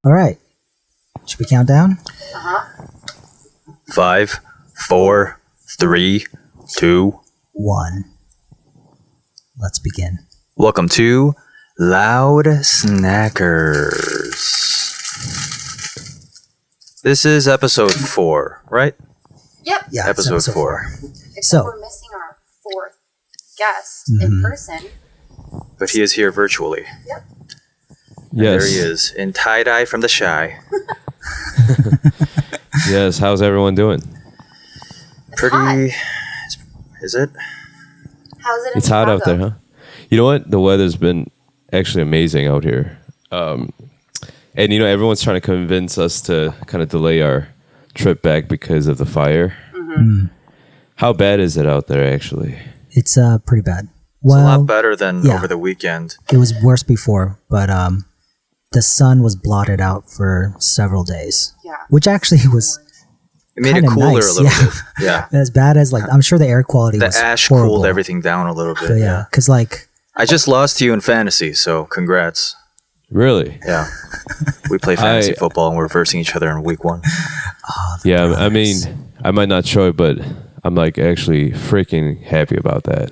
All right. Should we count down? 5, 4, 3, 2, 1. Let's begin. Welcome to Loud Snackers. This is episode 4, right? Yep. Yeah, episode 4. Except So- we're missing our fourth guest in person. But he is here virtually. Yep. And Yes. there he is, in tie-dye from the Shy. Yes. How's everyone doing? Pretty... Is it? How's it in It's hot out there, Chicago? huh? You know what? The weather's been actually amazing out here. And you know, everyone's trying to convince us to kind of delay our trip back because of the fire. How bad is it out there, actually? It's pretty bad. It's a Well, lot better than yeah. over the weekend. it was worse before, but the sun was blotted out for several days. Yeah. Which actually was It made it kinda cooler nice, a little yeah. bit. Yeah. as bad as, like, I'm sure the air quality The was ash horrible. cooled everything down a little bit. But yeah, because like, I just lost to you in fantasy, so congrats. Really? Yeah. We play fantasy football and we're versing each other in week 1. Yeah. I mean, I might not show it, but I'm like actually freaking happy about that.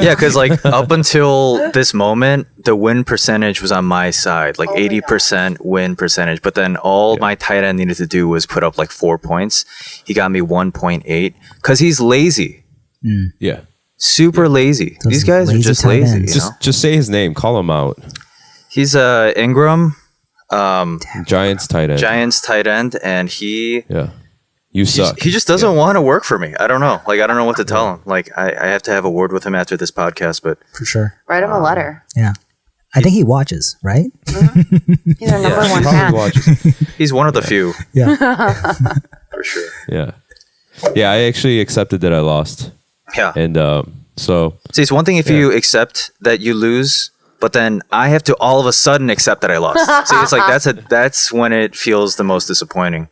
Yeah, because like up until this moment, the win percentage was on my side, like Oh my 80% win percentage. But then all my tight end needed to do was put up like 4 points. He got me 1.8 because he's lazy, Yeah. super lazy. Those These guys are lazy just tight lazy. ends. You know? Just say his name. Call him out. He's Ingram, Giants tight end. Giants tight end, and he Yeah. You suck. he just doesn't want to work for me. I don't know. Like I don't know what to tell him. Like I have to have a word with him after this podcast, but for sure. Write him a letter. Yeah. I think he watches, right? He's our number Yeah. one Probably fan. watches. he's one of the few Yeah. for sure. Yeah. Yeah. I actually accepted that I lost, Yeah. and so See, it's one thing if you accept that you lose, but then I have to all of a sudden accept that I lost. See, it's like that's when it feels the most disappointing.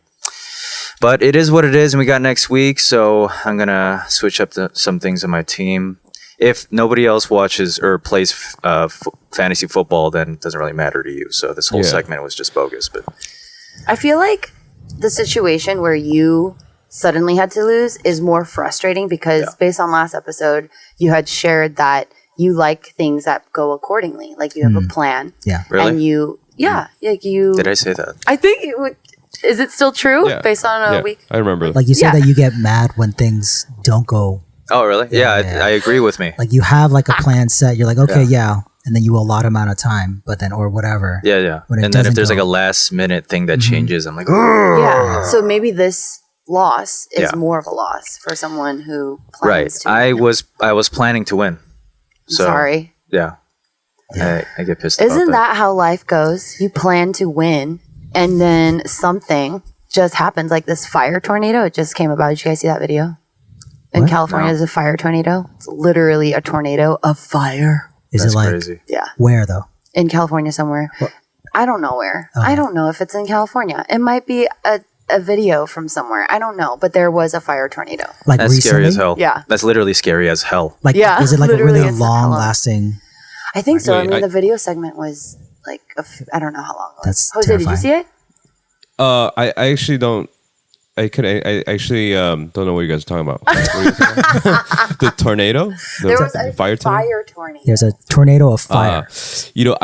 But it is what it is, and we got next week, so I'm gonna switch up some things on my team. If nobody else watches or plays fantasy football, then it doesn't really matter to you. So this whole Yeah. segment was just bogus. But I feel like the situation where you suddenly had to lose is more frustrating because based on last episode, you had shared that you like things that go accordingly. Like you have a plan. Yeah. really, And you, like you. did I say that? I think it would. Is it still true yeah. based on a Yeah, week? I remember. Like you said Yeah. that you get mad when things don't go, Oh, really? Yeah, Yeah. I agree with me. like you have like a plan set. You're like, okay, yeah. And then you allot amount of time, but then, or whatever. Yeah, yeah. When it And then if doesn't there's like go- a last minute thing that changes, I'm like, oh, Yeah. So maybe this loss is Yeah. more of a loss for someone who plans right. to. I was planning to win. So Sorry. yeah. I get pissed about Isn't that how life goes? You plan to win, and then something just happens, like this fire tornado. It just came about. Did you guys see that video? In What? California, No. there's a fire tornado. It's literally a tornado of fire. Is That's it like, crazy. Yeah, where though? in California somewhere. I don't know where. I don't know if it's in California. It might be a video from somewhere. I don't know, but there was a fire tornado. Like That's recently? scary as hell. Yeah. That's literally scary as hell. Like, Yeah, is it like a literally, really it's long hella- lasting? I think so. Wait, I mean, the video segment was like, I don't know how long it was. That's Jose, did you terrifying. see it? I actually don't. I actually don't know what you guys are talking about. What are you talking about? The tornado? There was a fire tornado? tornado. There's a tornado of fire. You know,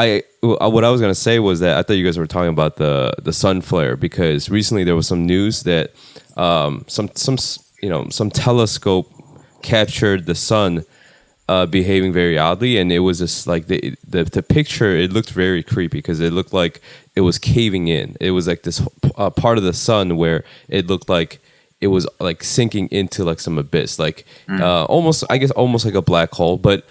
what I was gonna say was that I thought you guys were talking about the sun flare, because recently there was some news that some telescope captured the sun behaving very oddly, and it was just like the picture. It looked very creepy because it looked like it was caving in. It was like this part of the sun where it looked like it was like sinking into like some abyss, like almost like a black hole. But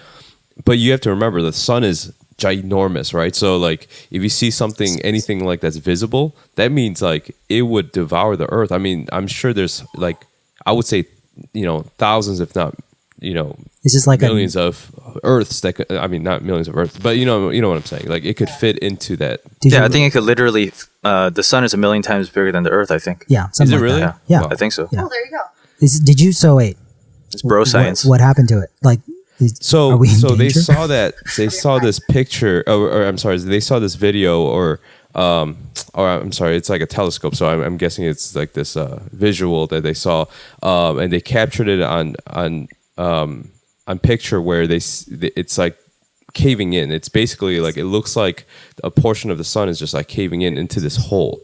you have to remember the sun is ginormous, right? So like if you see anything like that's visible, that means like it would devour the earth. I mean, I'm sure there's like, I would say, thousands, if not, Is this like millions of earths that could, I mean, not millions of earths, but you know what I'm saying? Like it could fit into that. Yeah, I think it could literally. The sun is 1,000,000 times bigger than the Earth. I think. Yeah. Is something it like really? that. Yeah, Yeah. I think so. Yeah. Oh, there you go. Did you? So wait. It's bro science. What happened to it? Like, are So we in they danger? saw this picture, or I'm sorry, they saw this video or or I'm sorry, it's like a telescope. So I'm guessing it's like this visual that they saw, and they captured it on picture where it's like caving in. It's basically like, it looks like a portion of the sun is just like caving in into this hole,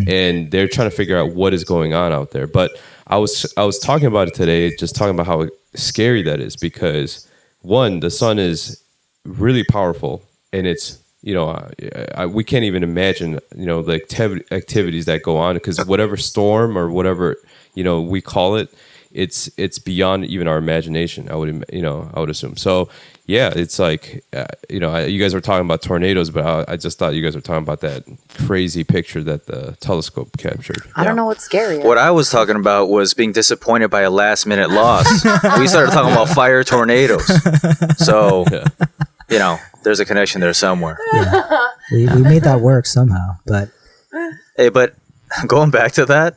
and they're trying to figure out what is going on out there. But I was talking about it today, just talking about how scary that is, because one, the sun is really powerful, and it's, we can't even imagine, the activities that go on, because whatever storm or whatever, we call it, it's beyond even our imagination. I would assume. So yeah, it's like, you guys were talking about tornadoes, but I just thought you guys were talking about that crazy picture that the telescope captured. I don't know what's scarier. What I was talking about was being disappointed by a last minute loss. We started talking about fire tornadoes. So, there's a connection there somewhere. Yeah. We made that work somehow, but Hey, but going back to that,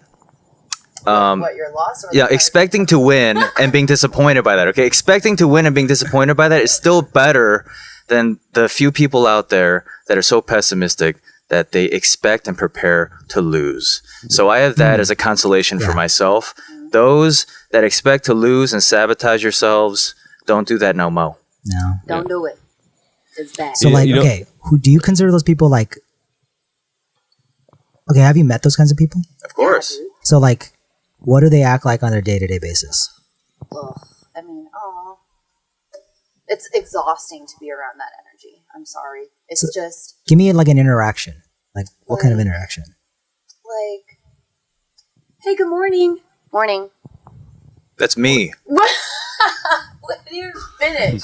what, your loss? Or yeah, expecting to win and being disappointed by that. Okay, expecting to win and being disappointed by that is still better than the few people out there that are so pessimistic that they expect and prepare to lose. So I have that as a consolation for myself. Those that expect to lose and sabotage yourselves, don't do that no more. no. Don't do it. It's bad. So okay, who do you consider those people like? Okay, have you met those kinds of people? Of course. Yeah, dude. So like, what do they act like on their day-to-day basis? Ugh. I mean, it's exhausting to be around that energy. I'm sorry. It's just Give me like an interaction. Like, what kind of interaction? like, hey, good morning. Morning. That's me. What? Let me finish.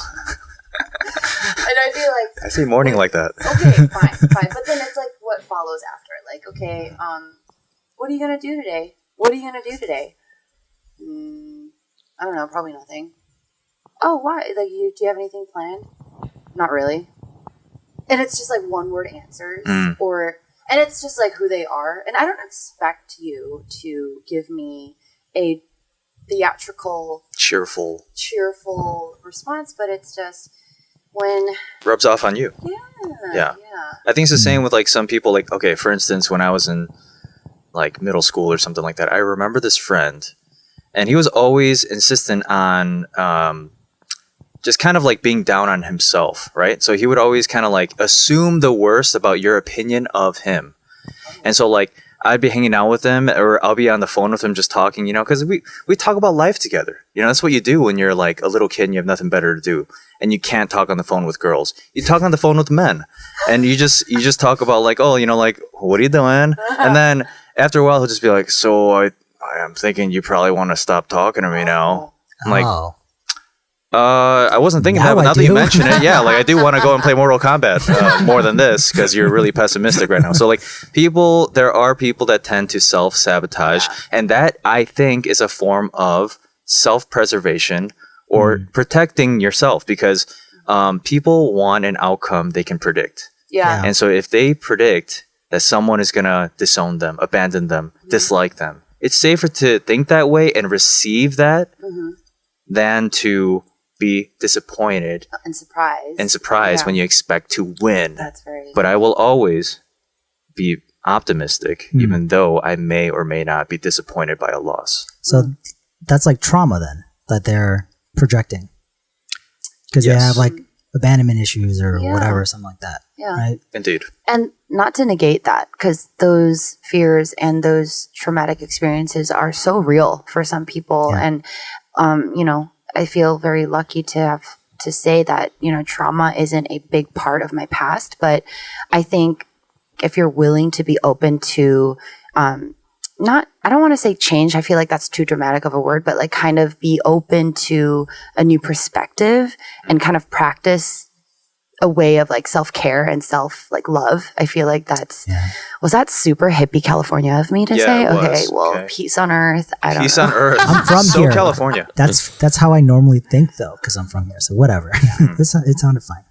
And I'd be like, I say morning like that. okay, fine. But then it's like, what follows after? Like, okay, what are you gonna do today? What are you gonna do today? I don't know, probably nothing. Oh, why? Like, do you have anything planned? Not really. And it's just like one word answers, and it's just like who they are. And I don't expect you to give me a theatrical, cheerful response, but it's just when rubs off on you. Yeah. I think it's the same with like some people. Like, okay, for instance, when I was in like middle school or something like that, I remember this friend, and he was always insistent on just kind of like being down on himself, right? So he would always kind of like assume the worst about your opinion of him. And so like I'd be hanging out with him, or I'll be on the phone with him just talking, because we talk about life together. That's what you do when you're like a little kid and you have nothing better to do, and you can't talk on the phone with girls. You talk on the phone with men, and you just talk about like, oh, like, what are you doing? And then after a while he'll just be like, so I am thinking you probably want to stop talking to me now. I'm like, I wasn't thinking that, but now that you mention it, yeah, like I do want to go and play Mortal Kombat more than this, because you're really pessimistic right now. So like there are people that tend to self-sabotage, and that I think is a form of self-preservation or protecting yourself, because people want an outcome they can predict. Yeah. And so if they predict that someone is going to disown them, abandon them, dislike them, it's safer to think that way and receive that than to be disappointed and surprised when you expect to win. That's very. But I will always be optimistic, even though I may or may not be disappointed by a loss. So that's like trauma then that they're projecting, because they have like abandonment issues or whatever, something like that. Yeah. Right. Indeed. And not to negate that, because those fears and those traumatic experiences are so real for some people, and I feel very lucky to have to say that, trauma isn't a big part of my past, but I think if you're willing to be open to, I don't want to say change. I feel like that's too dramatic of a word, but like kind of be open to a new perspective and kind of practice a way of like self-care and love. I feel like was that super hippie California of me to say? Okay, well, peace on earth. I don't know. Peace on earth. I'm from here. California. That's how I normally think though, because I'm from here. So whatever. It sounded fine.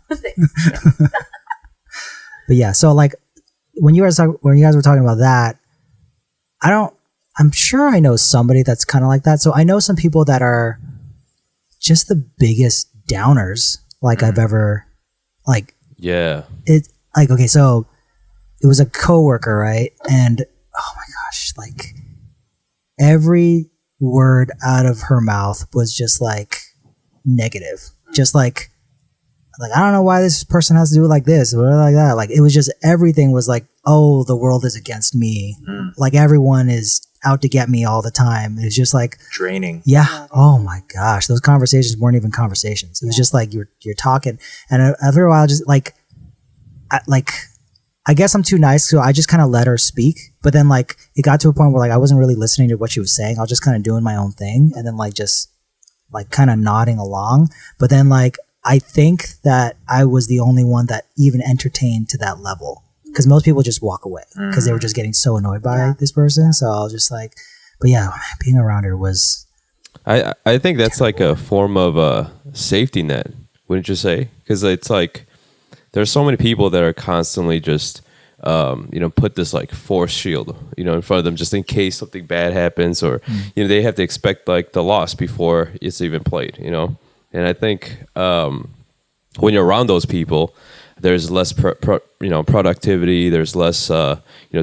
But yeah, so like when you guys were talking about that, I'm sure I know somebody that's kind of like that. So I know some people that are just the biggest downers like I've ever. Like, yeah, it like, okay, so it was a coworker, right? And oh my gosh, like every word out of her mouth was just like negative, just like I don't know why this person has to do it like this or like that. Like it was just everything was like, oh, the world is against me. Like everyone is out to get me all the time. It was just like draining. Yeah. Oh my gosh, those conversations weren't even conversations. It was just like you're talking, and after a while, just like I guess I'm too nice, so I just kind of let her speak. But then like it got to a point where like I wasn't really listening to what she was saying. I was just kind of doing my own thing, and then like just like kind of nodding along. But then like I think that I was the only one that even entertained to that level, because most people just walk away because they were just getting so annoyed by this person. So I was just like, but yeah, being around her was. I think that's terrible. Like a form of a safety net, wouldn't you say? Because it's like there's so many people that are constantly just put this like force shield in front of them just in case something bad happens, or they have to expect like the loss before it's even played. And I think when you're around those people, there's less productivity. There's less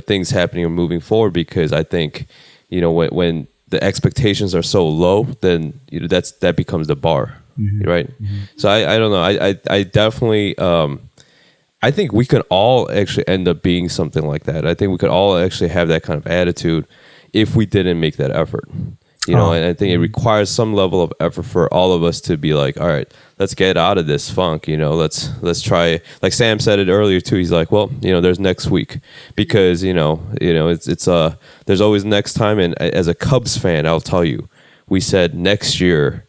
things happening or moving forward, because I think when the expectations are so low, then that becomes the bar, right? So I don't know. I definitely I think we could all actually end up being something like that. I think we could all actually have that kind of attitude if we didn't make that effort. And I think it requires some level of effort for all of us to be like, all right, let's get out of this funk. Let's try. Like Sam said it earlier too. He's like, well, there's next week, because it's there's always next time. And as a Cubs fan, I'll tell you, we said next year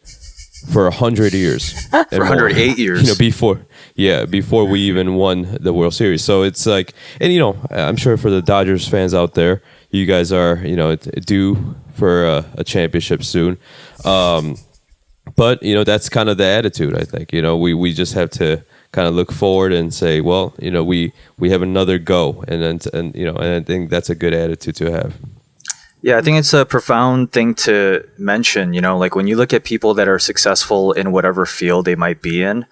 for 100 years, for 108 years, before we even won the World Series. So it's like, and I'm sure for the Dodgers fans out there, you guys are due for a championship soon. But that's kind of the attitude. I think we just have to kind of look forward and say, well, we have another go, and I think that's a good attitude to have. Yeah, I think it's a profound thing to mention, like when you look at people that are successful in whatever field they might be in,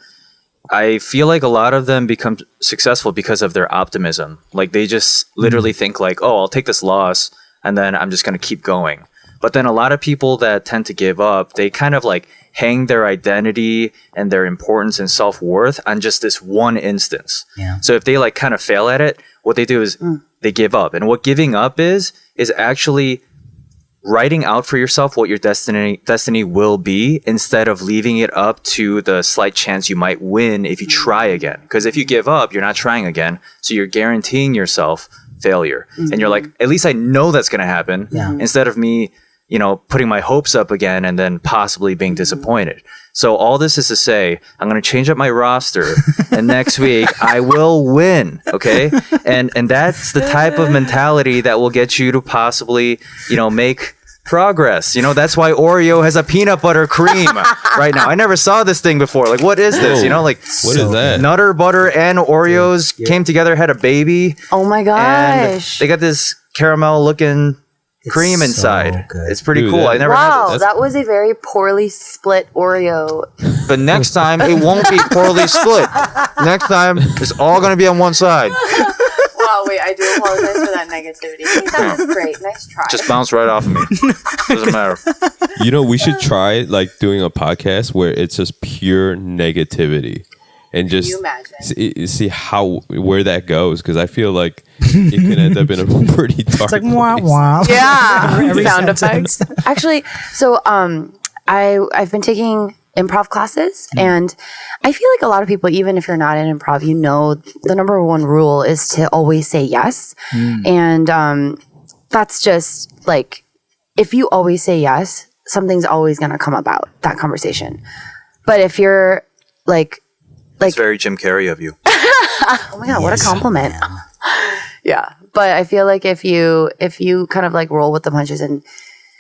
I feel like a lot of them become successful because of their optimism. Like they just literally think like, oh, I'll take this loss and then I'm just going to keep going. But then a lot of people that tend to give up, they kind of like hang their identity and their importance and self-worth on just this one instance. Yeah. So if they like kind of fail at it, what they do is they give up. And what giving up is actually writing out for yourself what your destiny will be, instead of leaving it up to the slight chance you might win if you try again. Because if you give up, you're not trying again. So you're guaranteeing yourself failure. And you're like, at least I know that's going to happen, instead of me, putting my hopes up again and then possibly being disappointed. So all this is to say, I'm going to change up my roster, and next week I will win. Okay. And that's the type of mentality that will get you to possibly, make progress. That's why Oreo has a peanut butter cream right now. I never saw this thing before. Like, what is this? What is that? Nutter Butter and Oreos came together, had a baby. Oh my gosh. And they got this caramel looking cream inside. So it's pretty cool. Dude, I never had this. That was a very poorly split Oreo. But next time it won't be poorly split. Next time it's all going to be on one side. Wow, wait, I do apologize for that negativity. That was great. Nice try. Just bounced right off of me. Doesn't matter. We should try like doing a podcast where it's just pure negativity, and just see where that goes, because I feel like it can end up in a pretty dark. It's like wah wah. Yeah, Every sound sentence. effects. Actually, so I've been taking improv classes, and I feel like a lot of people, even if you're not in improv, the number one rule is to always say yes, and that's just like, if you always say yes, something's always going to come about that conversation. But if you're like it's very Jim Carrey of you. Oh my God, what a compliment. Yeah. But I feel like if you kind of like roll with the punches and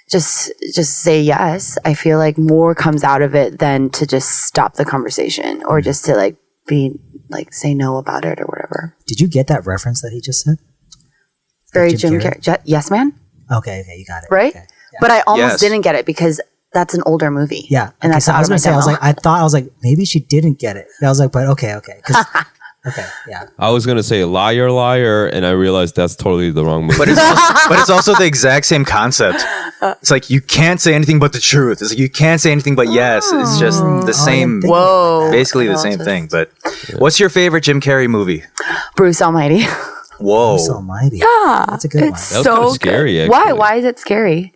just say yes, I feel like more comes out of it than to just stop the conversation, or just to like be like say no about it or whatever. Did you get that reference that he just said? Very Jim Carrey. Yes, man. Okay, you got it. Right? Okay. Yeah. But I almost didn't get it because that's an older movie. Yeah. And okay, that's so I was out going of to say, I was like, maybe she didn't get it. And I was like, but okay. Because Okay, yeah. I was gonna say liar, liar, and I realized that's totally the wrong movie. But it's also the exact same concept. It's like you can't say anything but the truth. It's like you can't say anything but yes. It's just the same. Whoa. Basically the same thing. But what's your favorite Jim Carrey movie? Bruce Almighty. Whoa. Bruce Almighty. Yeah, That's a good one. it's That was so kinda scary, good. actually. Why is it scary?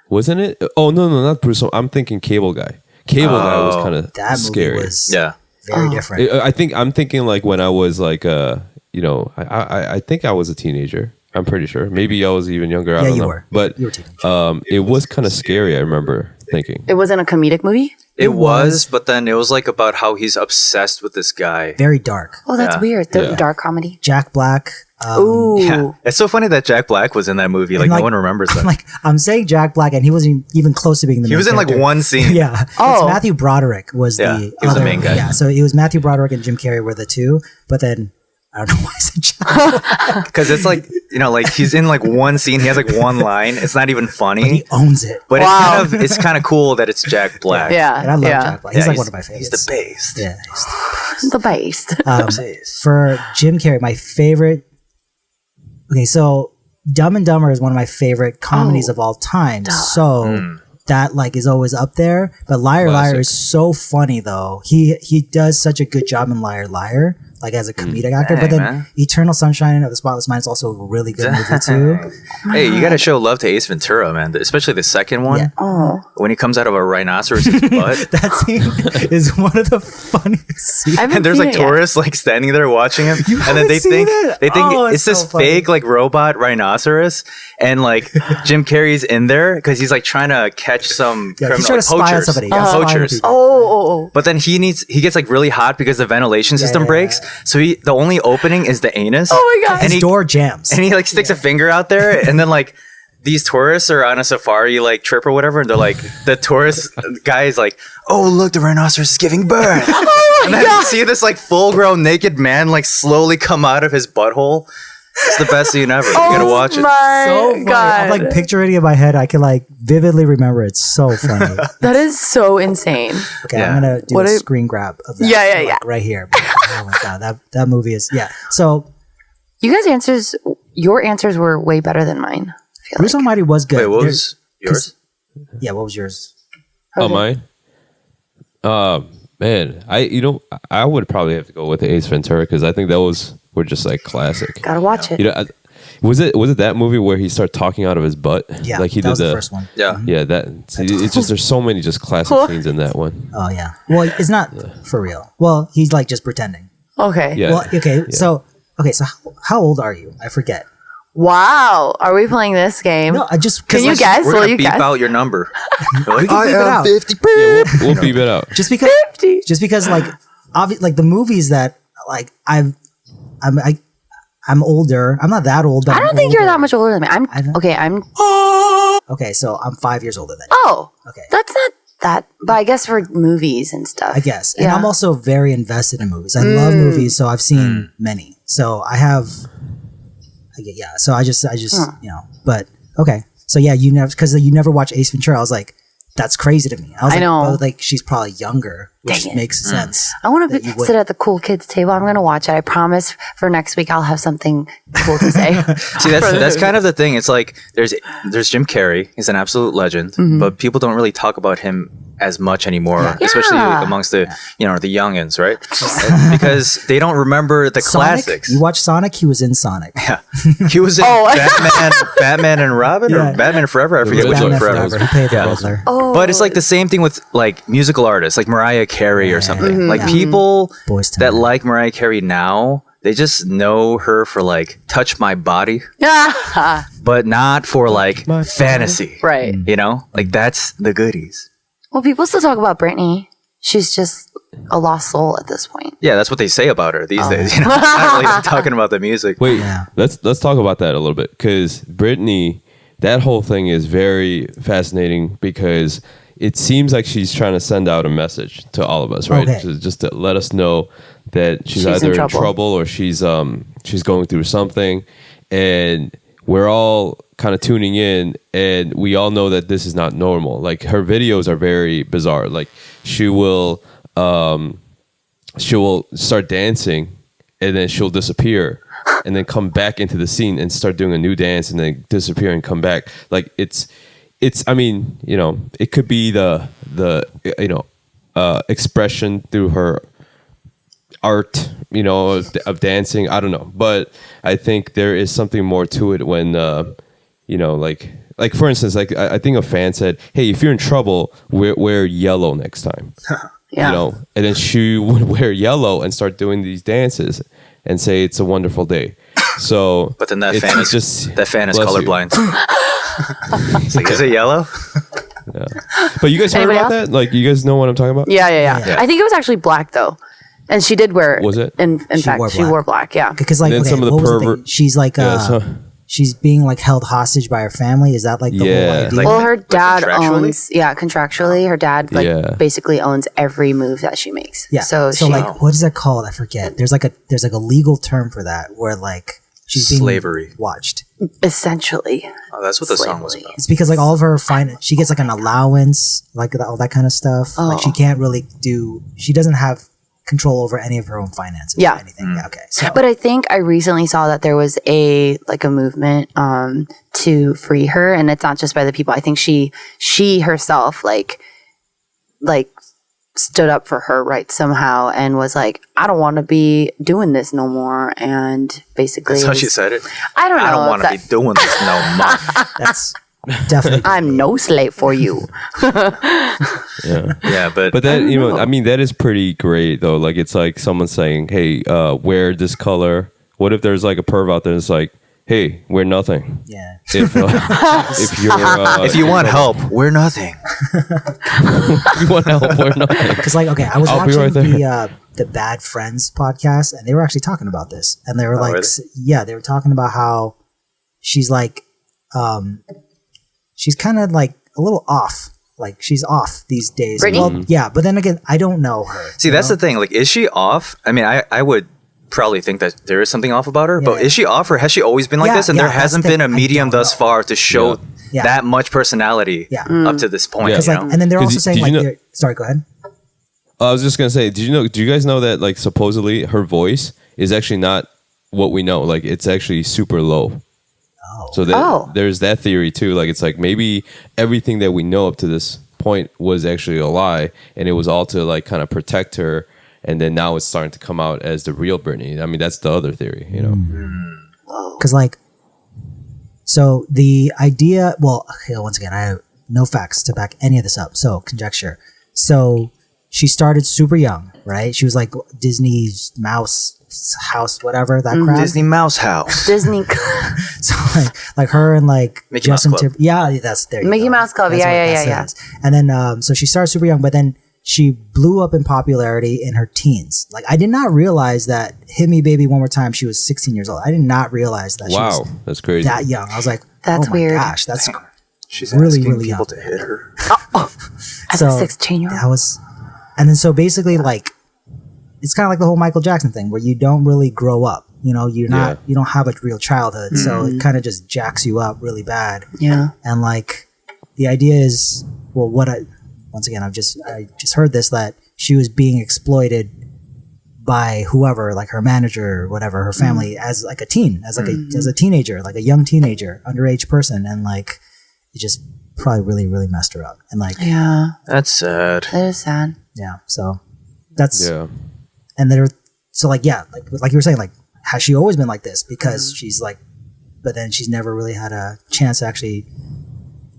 Wasn't it? Oh no, not Bruce. I'm thinking Cable Guy. Cable Guy was kind of That movie scary. was Yeah. very different. I'm thinking like when I was like I think I was a teenager. I'm pretty sure. Maybe I was even younger. I Yeah, don't you know. were. But You were a teenager. it was kind of scary. I remember thinking. It wasn't a comedic movie. It was. was, but then it was like about how he's obsessed with this guy. Very dark. Oh, that's Yeah. weird. The Yeah. dark comedy. Jack Black. Ooh. Yeah. It's so funny that Jack Black was in that movie. Like, like- no one remembers that. I'm saying Jack Black, and he wasn't even close to being the He main was in like character. one scene. Yeah. Oh. It's Matthew Broderick was Yeah, the he was the other- main guy. Yeah, so it was Matthew Broderick and Jim Carrey were the two, but then I don't know why I said Jack Black. Because it's like, like he's in like one scene. He has like one line. It's not even funny. He owns it. But Wow. it's kind of cool that it's Jack Black. Yeah. And I love yeah. Jack Black. He's Yeah, like one of my favorites. He's the best. Yeah. The base. For Jim Carrey, my favorite. Okay, so Dumb and Dumber is one of my favorite comedies of all time. So that like is always up there. But Liar Liar Classic. is so funny though. He does such a good job in Liar Liar, like as a comedic actor. But Dang, then man. Eternal Sunshine of the Spotless Mind is also a really good movie too. Hey, you got to show love to Ace Ventura, man. Especially the second one. Yeah. Oh. When he comes out of a rhinoceros's butt. That scene is one of the funniest scenes. I haven't And there's seen like it yet. tourists like standing there watching him, and then they seen think it? they think Oh, it's it's so this funny. fake like robot rhinoceros, and like Jim Carrey's in there because he's like trying to catch some Yeah, he's criminal trying to spy on poachers, somebody. Yeah, Yeah, spy on poachers. people. Oh. But then he gets like really hot because the ventilation system yeah, breaks, so the only opening is the anus. Oh my God. And His he door jams. and he like sticks a finger out there, and then like. These tourists are on a safari like trip or whatever, and they're like, the tourist guy is like, "Oh look, the rhinoceros is giving birth." And then you see this like full-grown naked man like slowly come out of his butthole. It's the best scene ever. You gotta watch it. My So funny. God. I'm like picturing it in my head. I can like vividly remember. It's so funny. That is so insane. Okay, Yeah. I'm gonna do What a a- screen grab of that. Yeah, like, yeah. right here. Oh my god, that movie is So You guys' your answers were way better than mine. I feel Bruce like. Almighty was good. Wait, what There's- was yours? Yeah, what was yours? Oh, mine? Man, I would probably have to go with the Ace Ventura because I think were just like classic. Gotta watch it. Was it that movie where he started talking out of his butt? Yeah, like he that did was the first one. Yeah. Yeah, it's just there's so many just classic scenes in that one. Oh yeah. Well, it's not for real. Well, he's like just pretending. Okay. Yeah. Well, okay. So how old are you? I forget. Wow. Are we playing this game? No, I just Can you guess? We're Will gonna you beep guess? out your number. We're We like, can beep it out. 50. Yeah, we'll beep it out. Just because like like the movies that like I'm older. I'm not that old, but I don't I'm think you're older. that much older than me. don't- I'm Okay, so I'm 5 years older than you. oh. Okay. That's not that, but I guess for movies and stuff. I guess. And Yeah. I'm also very invested in movies. I love movies, so I've seen many. So I have so I just but okay. So yeah, you never watch Ace Ventura. I was like, that's crazy to me. I was I like, know. well, like she's probably younger, which Dang it. makes sense. I want that to you would- sit at the cool kids table. I'm going to watch it. I promise for next week I'll have something cool to say. See, that's kind of the thing. It's like there's Jim Carrey. He's an absolute legend, but people don't really talk about him as much anymore, especially Yeah. amongst the the youngins, right? Because they don't remember the Sonic? classics. You watch Sonic? He was in Sonic. Yeah, he was in Batman and Robin, or Yeah. Batman Forever. I forget which Batman one. Batman Forever. Forever. He played the Yeah. Riddler. Oh, But it's like the same thing with like musical artists, like Mariah Carey or something. Like Yeah. people Boys to that Men. like Mariah Carey now, they just know her for like "Touch My Body," yeah. but not for like fantasy. Right. You know, like that's the goodies. Well, people still talk about Britney. She's just a lost soul at this point. Yeah, that's what they say about her these days. You know, not really talking about the music. Wait, Yeah. let's talk about that a little bit because Britney, that whole thing is very fascinating because it seems like she's trying to send out a message to all of us, right? Okay. Just to let us know that she's She's in either in trouble. trouble or she's going through something, and we're all kind of tuning in, and we all know that this is not normal. Like her videos are very bizarre. Like she will start dancing and then she'll disappear and then come back into the scene and start doing a new dance and then disappear and come back. Like it's I mean, you know, it could be the expression through her art, you know, of dancing. I don't know, but I think there is something more to it when you know, like for instance, like I think a fan said, "Hey, if you're in trouble, wear yellow next time." Yeah. You know, and then she would wear yellow and start doing these dances and say it's a wonderful day. So, But then that fan is just colorblind. It's like, is it yellow? Yeah. But you guys heard Anybody about else? that? Like, you guys know what I'm talking about? Yeah. Yeah. I think it was actually black though, and she did wear. Was it? In fact, wore she black. wore black. Yeah. Because like, Then okay, some of the what was the pervert- thing? She's like, Yeah, so- she's being like held hostage by her family. Is that like the Yeah. whole idea? Like- Well, her dad contractually? owns. Yeah, contractually, her dad like Yeah. basically owns every move that she makes. Yeah. So she. like, what is that called? I forget. There's like a legal term for that where like she's being Slavery. watched. Essentially. Oh, that's what the song was Slavery. about. It's because like all of her she gets like an allowance, like all that kind of stuff. Like she can't really she doesn't have control over any of her own finances Yeah. or anything. Yeah, okay. So But I think I recently saw that there was a movement to free her, and it's not just by the people. I think she herself like stood up for her rights somehow and was like, I don't want to be doing this no more, and basically That's how she said it. I don't know. I don't if want to be doing this no more. that's definitely I'm no slave for you. Yeah. Yeah, but But that, you know, I mean, that is pretty great though. Like, it's like someone saying, "Hey, wear this color." What if there's like a perv out there that's like, "Hey, wear nothing." yeah. If you're if you want help, we're nothing. you want help, wear nothing. Because like okay, I was I'll be watching right the Bad Friends podcast, and they were actually talking about this, and they were like, really? they were talking about how she's like, she's kind of like a little off. Like she's off these days. Brittany? Well, yeah, but then again, I don't know her. See, that's the thing. Like, is she off? I mean, I would probably think that there is something off about her, but Yeah. is she off or has she always been like Yeah, this? And yeah, there that's hasn't the been a thing. I medium don't thus know. far to show Yeah. that much personality Yeah. up to this point. Yeah. Because You like, know? and then they're 'Cause also saying did like, you know- they're- sorry, go ahead. I was just gonna say, do you guys know that like supposedly her voice is actually not what we know? Like, it's actually super low. Oh, So there's that theory too. Like, it's like maybe everything that we know up to this point was actually a lie, and it was all to like kind of protect her. And then now it's starting to come out as the real Britney. I mean, that's the other theory, you know. because like, so the idea. Well, okay, once again, I have no facts to back any of this up. So conjecture. So she started super young, right? She was like Disney's Mouse House, whatever that crap. Disney Mouse House. Disney So like her and like Mickey Mouse Justin Club. Yeah, that's there. You Mickey go. Mouse Club, That's yeah. it is. And then so she started super young, but then she blew up in popularity in her teens. Like I did not realize that "Hit Me Baby One More Time" she was 16 years old. I did not realize that she Wow, was that's crazy. that young. I was like, That's oh my weird. gosh, that's She's really, asking really people young. to hit her. as so a 16-year-old. that was, and then so basically like it's kind of like the whole Michael Jackson thing where you don't really grow up. You know, you don't have a real childhood, so it kind of just jacks you up really bad. Yeah. And like the idea is, well, I just heard this, that she was being exploited by whoever, like her manager or whatever, her family, as like a teen, as a teenager, like a young teenager, underage person, and like it just probably really, really messed her up. And like Yeah. That's sad. That is sad. yeah, so that's Yeah. and there, so like yeah, like you were saying, like has she always been like this? Because she's like, but then she's never really had a chance to actually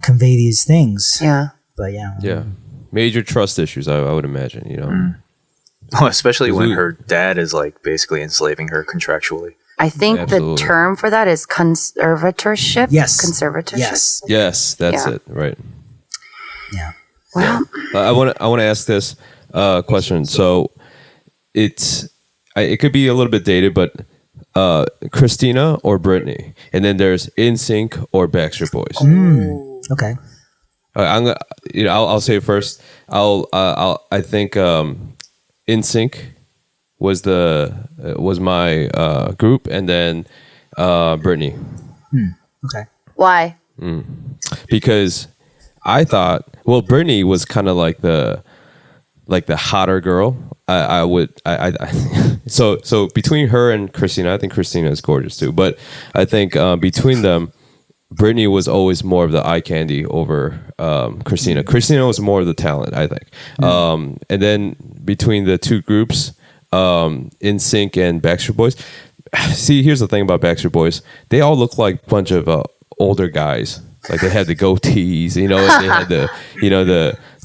convey these things. Yeah. But yeah, Yeah. Major trust issues, I would imagine, you know. Oh, especially when Absolutely. her dad is like basically enslaving her contractually. I think Absolutely. the term for that is conservatorship. Yes. Conservatorship. Yes. Yes, that's Yeah. it, right. Yeah. Well, I want to ask this question. So it could be a little bit dated, but Christina or Britney, and then there's NSYNC or Backstreet Boys. Okay. I'm gonna, I'll say it first. I think NSYNC was my group, and then Britney, Okay. why? because I thought, well, Britney was kind of like the like the hotter girl. So between her and Christina, I think Christina is gorgeous too. But I think between them, Britney was always more of the eye candy over Christina. Christina was more of the talent, I think. And then between the two groups, NSYNC and Backstreet Boys. See, here's the thing about Backstreet Boys. They all look like a bunch of older guys. Like they had the goatees, you know, and they had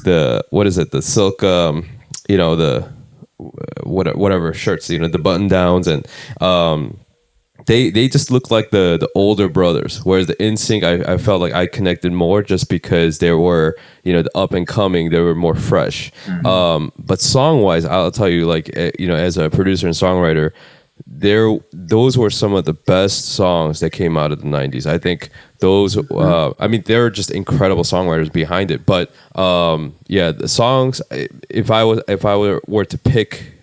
the what is it? The silk, you know, the whatever shirts, you know, the button downs, and they just look like the older brothers. Whereas the NSYNC, I felt like I connected more just because they were, you know, the up and coming. They were more fresh. But song wise, I'll tell you, like, you know, as a producer and songwriter, those were some of the best songs that came out of the 90s. I think those I mean, they're just incredible songwriters behind it, but yeah, the songs, if I were to pick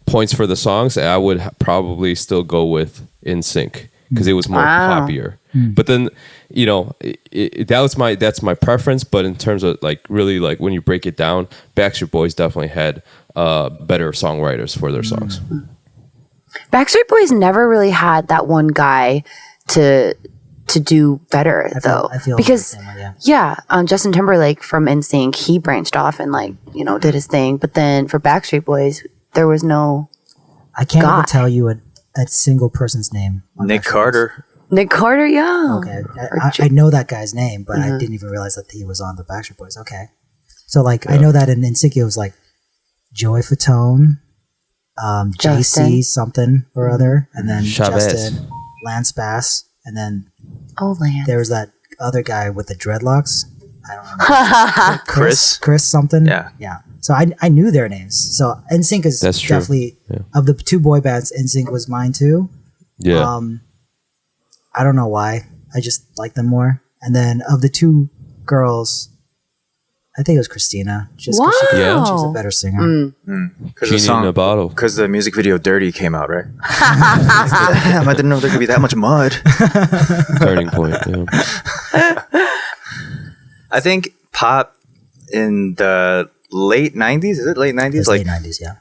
points for the songs, I would probably still go with NSYNC because it was more poppier. But then, you know, that's my preference, but in terms of like really like when you break it down, Backstreet Boys definitely had better songwriters for their songs. Backstreet Boys never really had that one guy to do better though. I feel because the same way, Justin Timberlake from NSYNC, he branched off and like, you know, did his thing. But then for Backstreet Boys, there was no I can't guy. even tell you a single person's name. Nick Carter. Nick Carter, yeah. Okay, I know that guy's name, but I didn't even realize that he was on the Backstreet Boys. Okay, so like I know that in NSYNC it was like Joey Fatone, JC something or other, and then Chavez. Justin, Lance Bass, and then Lance. there was that other guy with the dreadlocks. I don't remember. Chris something. Yeah. So I knew their names. So NSYNC is That's true. definitely of the two boy bands. NSYNC was mine too. Yeah. I don't know why. I just like them more. And then of the two girls, I think it was Christina. Just 'cause she's a better singer. Because Genie in a bottle. Because the music video "Dirty" came out, right? Damn, I didn't know there could be that much mud. Turning point. Yeah. I think pop in the late 90s. Is it late 90s? It's late 90s, yeah.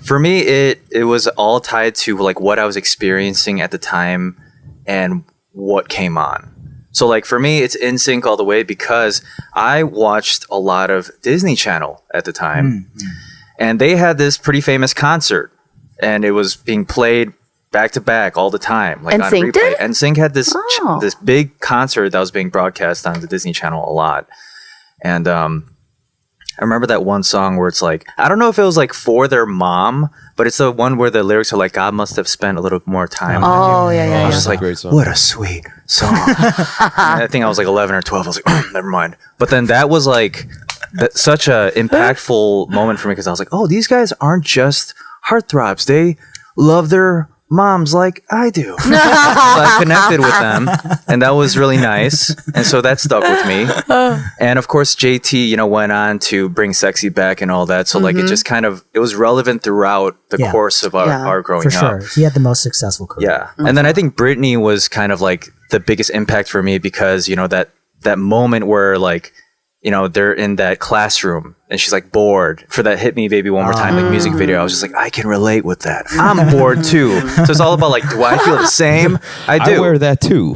For me, it was all tied to like what I was experiencing at the time and what came on. So like for me, it's NSYNC all the way because I watched a lot of Disney Channel at the time, and they had this pretty famous concert, and it was being played back to back all the time, like on NSYNC replay. did? NSYNC had this this big concert that was being broadcast on the Disney Channel a lot, and I remember that one song where it's like, I don't know if it was like for their mom, but it's the one where the lyrics are like, God must have spent a little more time on you. I was just like, Great song. what a sweet song. I think I was like 11 or 12. I was like, never mind. But then that was like such a impactful moment for me because I was like, oh, these guys aren't just heartthrobs. They love their moms like I do. So I connected with them, and that was really nice. And so that stuck with me. And of course, JT, you know, went on to bring Sexy back and all that. So like it just kind of, it was relevant throughout the course of our growing For up. sure. He had the most successful career. Yeah. And then I think Britney was kind of like the biggest impact for me because, you know, that moment where like, you know, they're in that classroom and she's like bored for that Hit Me Baby One More Time like music video. I was just like, I can relate with that. I'm bored too. So it's all about like, do I feel the same? I do. I wear that too.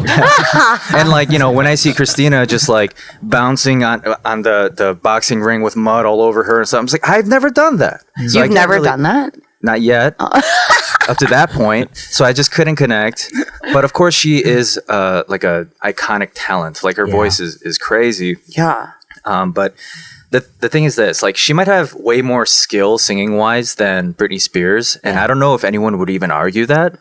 And like, you know, when I see Christina just like bouncing on the boxing ring with mud all over her and stuff, I'm just like, I've never done that. So You've never done that? Not yet. Up to that point. So I just couldn't connect. But of course she is like a iconic talent. Like her voice is crazy. Yeah. But the thing is this, like she might have way more skill singing wise than Britney Spears. And I don't know if anyone would even argue that.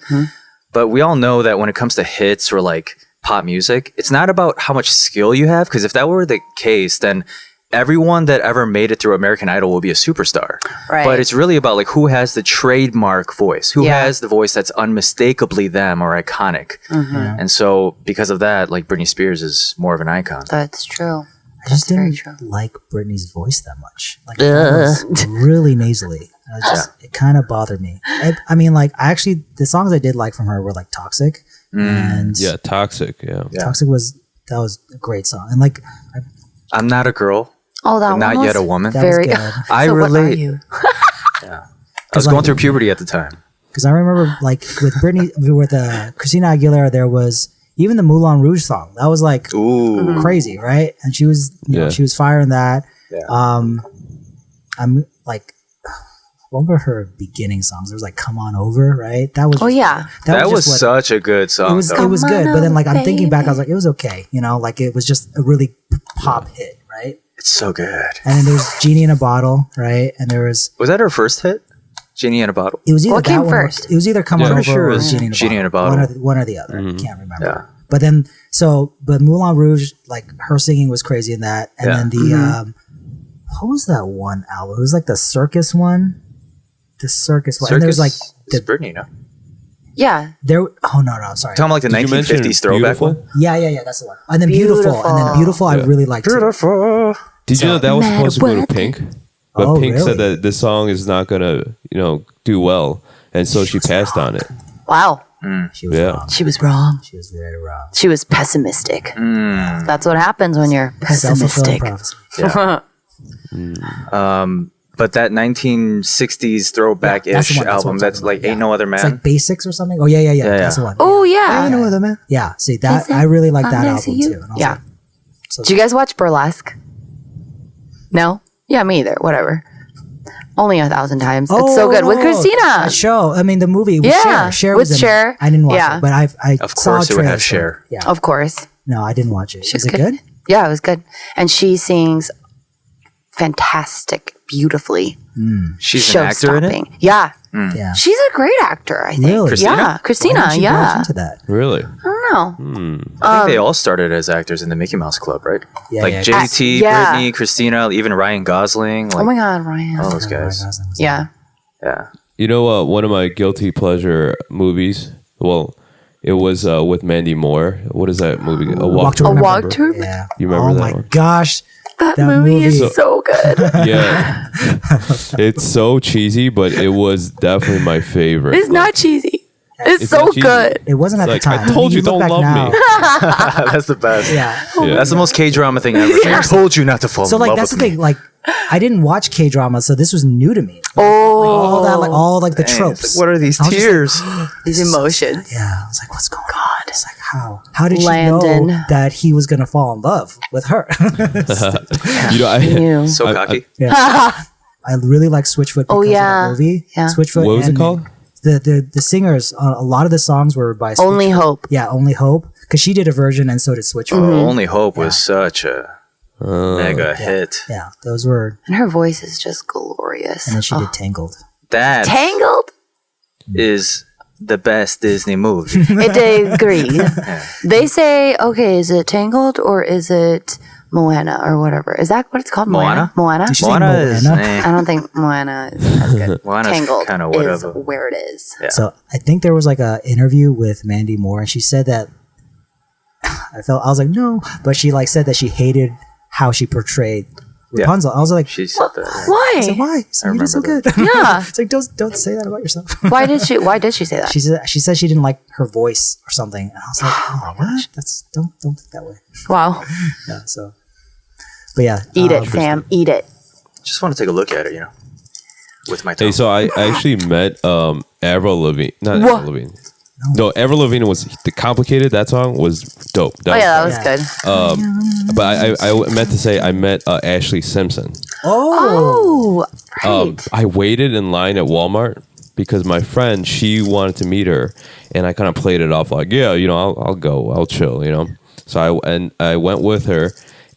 But we all know that when it comes to hits or like pop music, it's not about how much skill you have. Because if that were the case, then everyone that ever made it through American Idol will be a superstar. Right. But it's really about like who has the trademark voice, who has the voice that's unmistakably them or iconic. And so because of that, like Britney Spears is more of an icon. That's true. I just didn't like Britney's voice that much. Like it was really nasally. It kind of bothered me. I mean, like the songs I did like from her were like Toxic and Toxic. Yeah. Toxic was a great song. And like I'm Not a Girl. Oh, that Not one Yet was a Woman. That was very. good. I So what are relate. you? I was going through puberty at the time. Because I remember, like, with Christina Aguilera, there was even the Moulin Rouge song. That was like Ooh. crazy, right? And she was, you know, Yeah. she was firing that. Yeah. I'm like, what were her beginning songs? There was like "Come On Over," right? That was. Oh yeah. That was just what- such a good song. It was though. it was Come good, on but then like I'm over, thinking back, I was baby. like, it was okay, you know, like it was just a really pop hit, right? It's so good. And then there was "Genie in a Bottle," right? And there was Was that her first hit? Genie in a Bottle. it was either What that came one first? Or, it was either "Come Yeah. On Pretty Over" sure or it was Genie in a Bottle. One or the other. I can't remember. Yeah. But then but Moulin Rouge, like her singing was crazy in that, and Yeah. then the what was that one album? It was like the circus one. The circus one. And there was like It's Britney, no? Yeah. there. Oh no, sorry. Talking like the Did you mention 1950s throwback Beautiful? one. Yeah, that's the one. And then beautiful, I Yeah. really liked too. Did you know that was Mad supposed to go to Work. Pink? But Oh, Pink said really? that this song is not gonna, do well, and so she passed on it. Wow. She was Yeah. wrong. She was wrong. She was very wrong. She was pessimistic. That's what happens when you're Self-fulfilling pessimistic. prophecy. But that 1960s throwback Yeah, that's the ish one, that's what album I'm that's talking like about, Ain't No Other Man. It's like Basics or something. Oh yeah. That's the one. Oh yeah. Ain't No Other Man. Yeah. See that I really like that next to album you. too. And I was Yeah. like, so Did you guys watch Burlesque? No? Yeah, me either. Whatever. Only 1,000 times. It's so good with Christina. That show. I mean, the movie. With Yeah, Cher. Cher with was in Cher. it. I didn't watch Yeah. it, but I Of saw course it would have trailers for Cher. it. Yeah. Of course. No, I didn't watch it. She Is was it good? Yeah, it was good. And she sings fantastic, beautifully. She's an actor in it. Show-stopping. Yeah. Yeah. She's a great actor, I think. Really? Christina? Yeah, Why Christina. didn't she branch Yeah. into that. Really? I don't know. I think they all started as actors in the Mickey Mouse Club, right? Yeah, like yeah. JT, Yeah. Britney, Christina, even Ryan Gosling. Like, Oh my God, Ryan. all those guys. Yeah. Yeah. You know, one of my guilty pleasure movies. Well, it was with Mandy Moore. What is that movie? A Walk to A Remember. Walk to Yeah. You remember oh that my one? gosh. That That movie is movie- so good. Yeah, it's so cheesy, but it was definitely my favorite. It's not cheesy. It's It's so not cheesy. good. It wasn't at Like, the time. I told you, look don't back love now- me. That's the best. Yeah. Yeah. That's the most K drama thing ever. I told you not to fall So in like love that's the with me. thing. Like I didn't watch K drama, so this was new to me. Oh, All that, like all like the Dang, tropes. it's like, what are these I was just tears? these emotions. Yeah, I was like, "What's going on?" It's like, how did she Landon. know that he was gonna fall in love with her? She knew. So I- cocky. I really like Switchfoot because Oh, yeah. of that movie. Yeah. Switchfoot. What was it and called? The singers. A lot of the songs were by Only Switchfoot. Hope. Yeah, Only Hope, because she did a version, and so did Switchfoot. Only Hope was such a mega hit. Yeah, those were. And her voice is just glorious. And then she Oh. did Tangled. That Tangled? is the best Disney movie. I agree. They say, okay, is it Tangled or is it Moana or whatever? Is that what it's called? Moana? Moana? Did she say Moana is Moana? I don't think Moana is as good. Moana's Tangled kinda is whatever. where it is. Yeah. So I think there was like a interview with Mandy Moore, and she said that I was like no, but she like said that she hated how she portrayed Rapunzel. I was like, She said that. I said, Why? why? So you did so remember good. Yeah. It's like don't say that about yourself. Why did she say that? She said she didn't like her voice or something, and I was like, oh my gosh, that's don't think that way. Wow. Yeah. So, but yeah, Eat it, Sam. Eat it. Just want to take a look at it, with my tongue. Hey, so I actually met Avril Lavigne. Not What? Avril Lavigne. No, Avril Lavigne was the complicated. That song was dope. Oh yeah, that was Yeah. good. But I meant to say I met Ashley Simpson. Oh, Right. I waited in line at Walmart because my friend, she wanted to meet her, and I kind of played it off like, yeah, I'll go, I'll chill, So I went with her,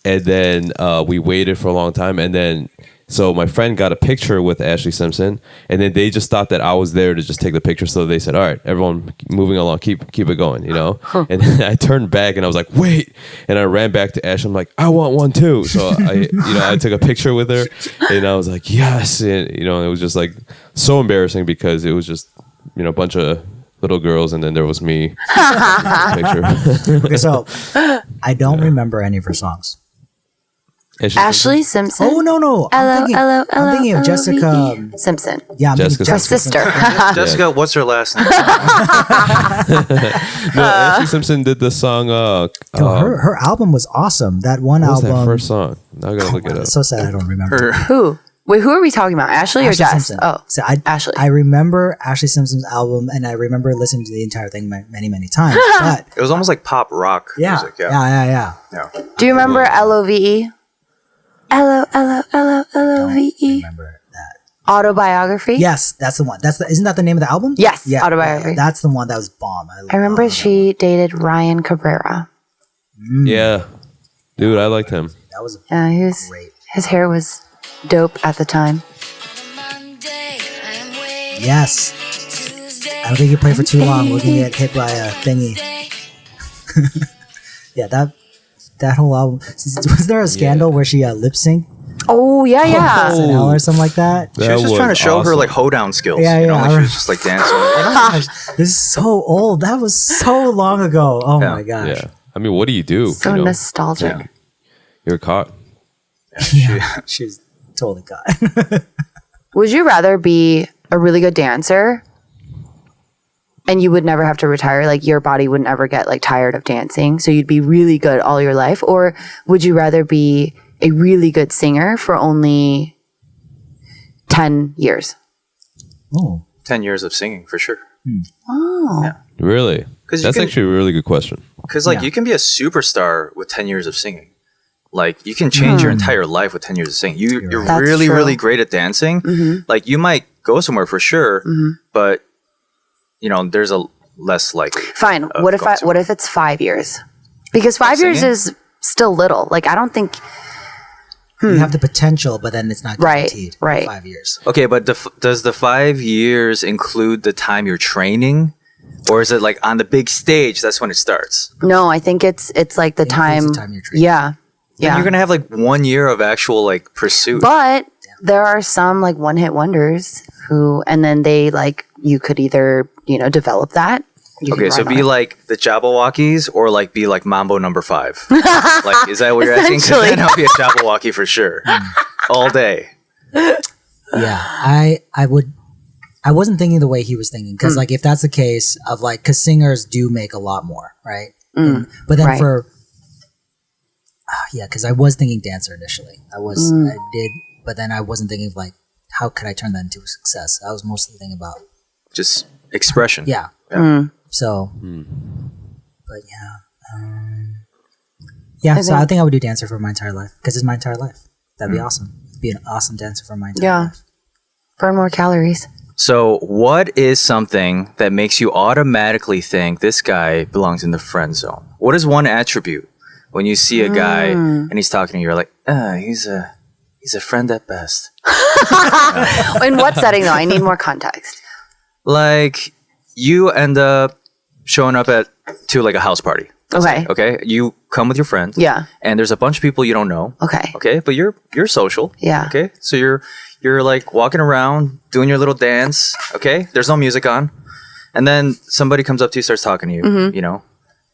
and then we waited for a long time, and then so my friend got a picture with Ashley Simpson, and then they just thought that I was there to just take the picture. So they said, "All right, everyone, moving along, keep it going," And then I turned back and I was like, "Wait!" And I ran back to Ashley. I'm like, "I want one too." So I took a picture with her, and I was like, "Yes!" And it was just like so embarrassing because it was just a bunch of little girls, and then there was me. Picture. okay. So I don't remember any of her songs. Ashley Simpson. Oh no! I'm thinking of Jessica Simpson. Yeah, I'm Jessica thinking Her sister. Jessica, what's her last name? No, Ashley Simpson did the song. Yo, her album was awesome. That one What was album. that first song? Now I gotta look it up. It's so sad I don't remember. Who? Wait, who are we talking about? Ashley or Ashley Jess? Simpson. Oh, So Ashley. I remember Ashley Simpson's album, and I remember listening to the entire thing many times. But It was almost like pop rock music. yeah. Do you remember LOVE? LOVE. Remember that? Autobiography? Yes, that's the one. Isn't that the name of the album? Yes, Autobiography. That's the one that was bomb. I remember she dated Ryan Cabrera. Yeah, dude, I liked him. That was Yeah, great. his hair was dope at the time. Yes. I don't think you play for too long. We're gonna get hit by a thingy. Yeah, that whole album. Was there a scandal where she lip synced Oh, yeah. SNL or something like that? She was just trying to show her like hoedown skills. Yeah, You know, yeah, like I she was just like dancing. Gosh, this is so old. That was so long ago. Oh my gosh. Yeah, I mean, what do you do? So you know? nostalgic. Yeah. You're caught. She was totally caught. Would you rather be a really good dancer and you would never have to retire? Like your body would never get like tired of dancing. So you'd be really good all your life. Or would you rather be a really good singer for only 10 years? Oh. 10 years of singing for sure. Oh. Yeah. Really? 'Cause you That's can- actually a really good question. Because like Yeah. you can be a superstar with 10 years of singing. Like you can change your entire life with 10 years of singing. You're That's really, true. really great at dancing. Like you might go somewhere for sure, but you know, there's a less likely. Fine. What if what if it's 5 years? Because 5 years singing? is still little. Like I don't think You have the potential, but then it's not Right, guaranteed. right. 5 years. Okay, but does the 5 years include the time you're training? Or is it like on the big stage, that's when it starts? no, I think it's like the includes time, the time you're training. yeah. Then Yeah. you're going to have like 1 year of actual like pursuit. But there are some like one hit wonders who, and then they like, you could either, develop that. You Okay, could so run be on it. like the Jabberwockies or like be like Mambo number 5. Like, is that what you're asking? Because Essentially. then I'll be a Jabberwocky for sure. All day. Yeah, I wasn't thinking the way he was thinking because like if that's the case of like because singers do make a lot more, right? But then right. because I was thinking dancer initially. I did, but then I wasn't thinking of like how could I turn that into a success. I was mostly thinking about Just expression. yeah. Mm. So, but yeah. So I think I would do dancer for my entire life because it's my entire life. That'd be awesome. Be an awesome dancer for my entire Yeah. life. Burn more calories. So, what is something that makes you automatically think this guy belongs in the friend zone? What is one attribute when you see a guy and he's talking to you, you're like, he's a friend at best. In what setting though? I need more context. Like you end up showing up to like a house party. Okay. Okay, you come with your friend. Yeah. And there's a bunch of people you don't know. Okay. Okay, but you're social. Yeah. Okay, so you're like walking around doing your little dance. Okay, there's no music on, and then somebody comes up to you, starts talking to you,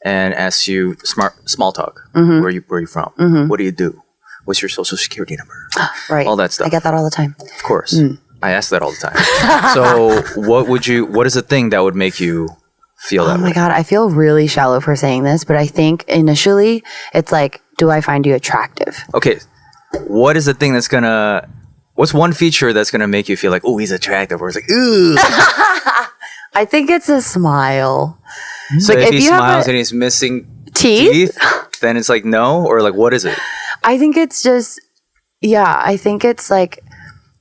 and asks you small talk. Where you from? What do you do? What's your social security number? Right. All that stuff. I get that all the time. Of course, I ask that all the time. So what is the thing that would make you feel that Oh my way? God. I feel really shallow for saying this, but I think initially it's like, do I find you attractive? Okay, what is the thing what's one feature that's gonna make you feel like, oh, he's attractive, or it's like, ooh. I think it's a smile. So Like, if if he you have smiles a- and he's missing Teeth? then it's like no, or like what is it? I think it's just, I think it's like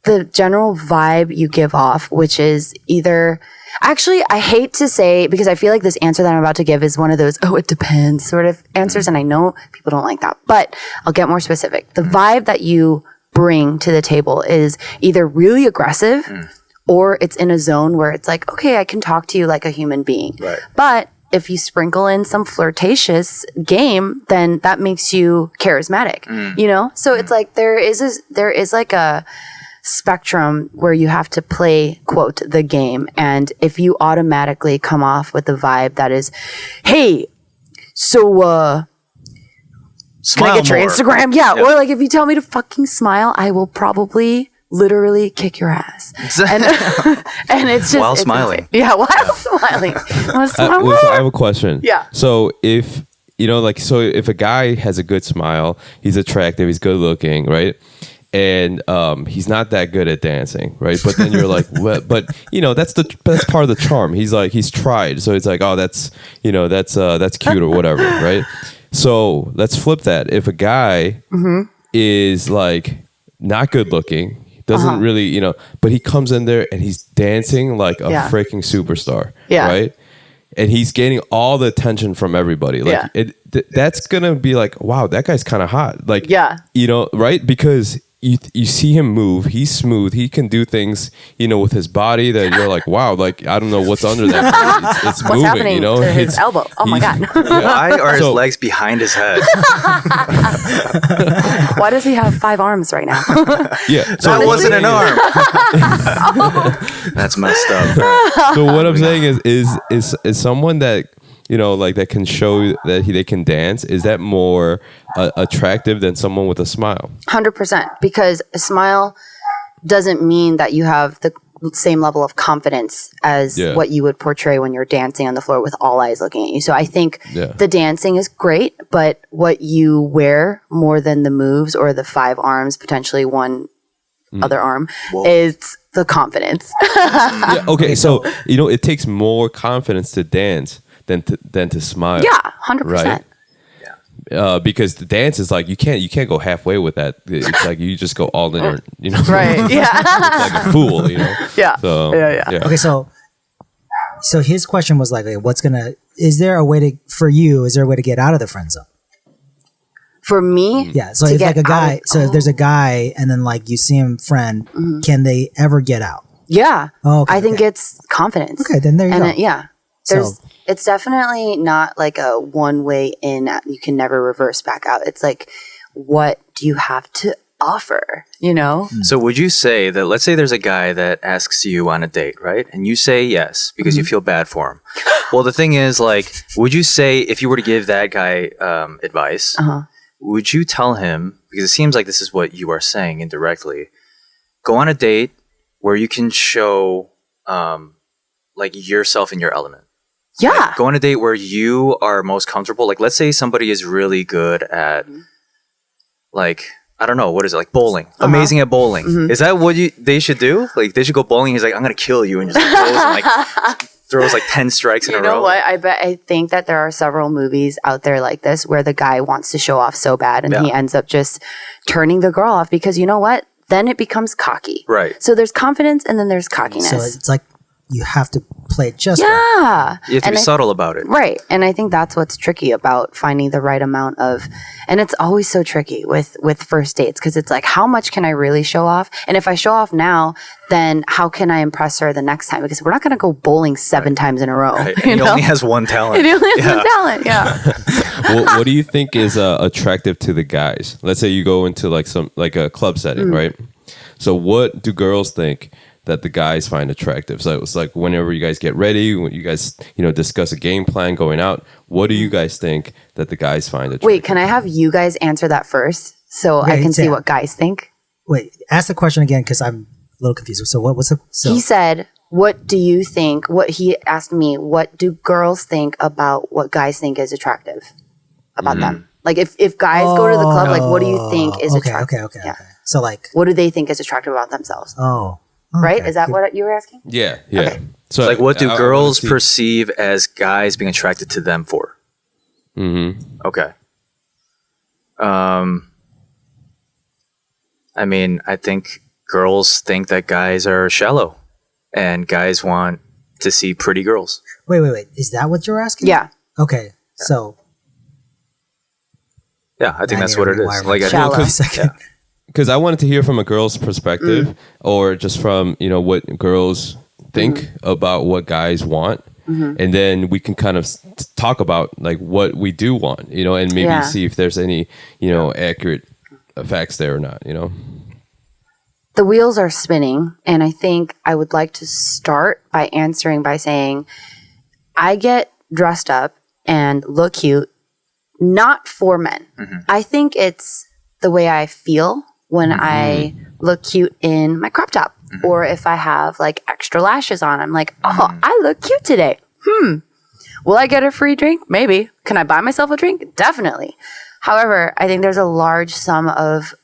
the general vibe you give off, which is either, actually, I hate to say, because I feel like this answer that I'm about to give is one of those, oh, it depends sort of answers. And I know people don't like that, but I'll get more specific. The vibe that you bring to the table is either really aggressive or it's in a zone where it's like, okay, I can talk to you like a human being. Right. But if you sprinkle in some flirtatious game, then that makes you charismatic, So it's like there is like a spectrum where you have to play, quote, the game. And if you automatically come off with the vibe that is, hey, so Smile can I get your more. Instagram? Yeah. Or like if you tell me to fucking smile, I will probably literally kick your ass. And it's just While it's smiling. insane. Yeah, while smiling. While So smiling. I have a question. Yeah. So if if a guy has a good smile, he's attractive, he's good looking, right? And he's not that good at dancing, right? But then you're like, what? But that's part of the charm. He's tried, so it's like, oh, that's cute or whatever, right? So let's flip that. If a guy is like not good looking, doesn't really, but he comes in there and he's dancing like a freaking superstar, right? And he's getting all the attention from everybody. Like that's gonna be like, wow, that guy's kind of hot. Like, right? Because you see him move. He's smooth. He can do things, with his body that you're like, wow. Like, I don't know what's under that. It's What's moving. happening to his It's- elbow? Oh my god! Why are his So- legs behind his head? Why does he have 5 arms right now? Yeah. That wasn't an arm. That's messed up. So what I'm saying is someone that that can show that they can dance. Is that more attractive than someone with a smile? 100%, because a smile doesn't mean that you have the same level of confidence as what you would portray when you're dancing on the floor with all eyes looking at you. So I think the dancing is great, but what you wear more than the moves or the 5 arms, potentially one other arm, is the confidence. Yeah, okay, so it takes more confidence to dance than to smile. Yeah, 100%. Right? Because the dance is like you can't go halfway with that. It's like you just go all in, Right. Yeah. like a fool, Yeah. So Yeah. Okay, so his question was like, is there a way to get out of the friend zone? For me, Yeah. So to if get like a guy, out of- so if there's a guy and then like you see him friend, can they ever get out? yeah. Oh, okay, I think okay. it's confidence. Okay, then there you go. There's So- it's definitely not like a one way in. You can never reverse back out. It's like, what do you have to offer? So would you say that, let's say there's a guy that asks you on a date, right? And you say yes because you feel bad for him. Well, the thing is, like, would you say, if you were to give that guy advice, would you tell him, because it seems like this is what you are saying indirectly, go on a date where you can show like yourself in your element? Yeah. Like, go on a date where you are most comfortable. Like, let's say somebody is really good at, like, I don't know, what is it, like bowling? Amazing at bowling. Is that what they should do? Like, they should go bowling. He's like, I'm gonna kill you, and just goes and like throws like 10 strikes in a row. You know what? I think that there are several movies out there like this where the guy wants to show off so bad and he ends up just turning the girl off because you know what? Then it becomes cocky. Right. So there's confidence and then there's cockiness. So it's like you have to play it just right. yeah. You have to be subtle about it. Right. And I think that's what's tricky about finding the right amount of, and it's always so tricky with first dates because it's like, how much can I really show off? And if I show off now, then how can I impress her the next time? Because we're not going to go bowling 7 times in a row. Right. You And he know? only has one talent. He only has one talent. Yeah. What do you think is attractive to the guys? Let's say you go into like a club setting, right? So what do girls think that the guys find attractive? So it's like whenever you guys get ready, when you guys discuss a game plan going out, what do you guys think that the guys find attractive? Wait, can I have you guys answer that first so I Okay, can see Sam. what guys think? Wait, ask the question again because I'm a little confused. So what was the? So He said, what do you think? What he asked me, what do girls think about what guys think is attractive about them? Like if guys go to the club, like what do you think is attractive? Okay. Yeah. So like, What do they think is attractive about themselves? Right? okay. Is that what you were asking? Yeah. Okay. So Like, what do I wanna girls see- perceive as guys being attracted to them for? Okay. I mean, I think girls think that guys are shallow, and guys want to see pretty girls. wait. Is that what you're asking? Yeah. Okay. So Yeah, I think I that's need what to it is. rewire Like, my I Shallow. for a second. Because I wanted to hear from a girl's perspective, or just from what girls think about what guys want, and then we can kind of talk about like what we do want, and maybe Yeah. see if there's any accurate facts there or not. The wheels are spinning, and I think I would like to start by answering by saying, I get dressed up and look cute not for men. I think it's the way I feel when I look cute in my crop top, or if I have like extra lashes on. I'm like, oh, I look cute today. Will I get a free drink? Maybe. Can I buy myself a drink? Definitely. However, I think there's a large sum of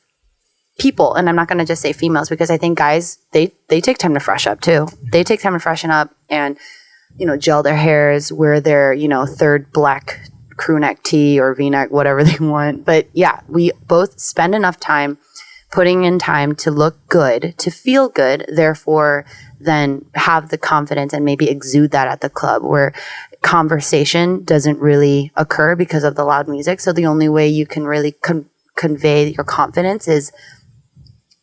people, and I'm not going to just say females, because I think guys, they take time to fresh up too. They take time to freshen up and, gel their hairs, wear their, third black crew neck tee or V-neck, whatever they want. But yeah, we both spend enough time putting in time to look good, to feel good, therefore then have the confidence and maybe exude that at the club, where conversation doesn't really occur because of the loud music. So the only way you can really convey your confidence is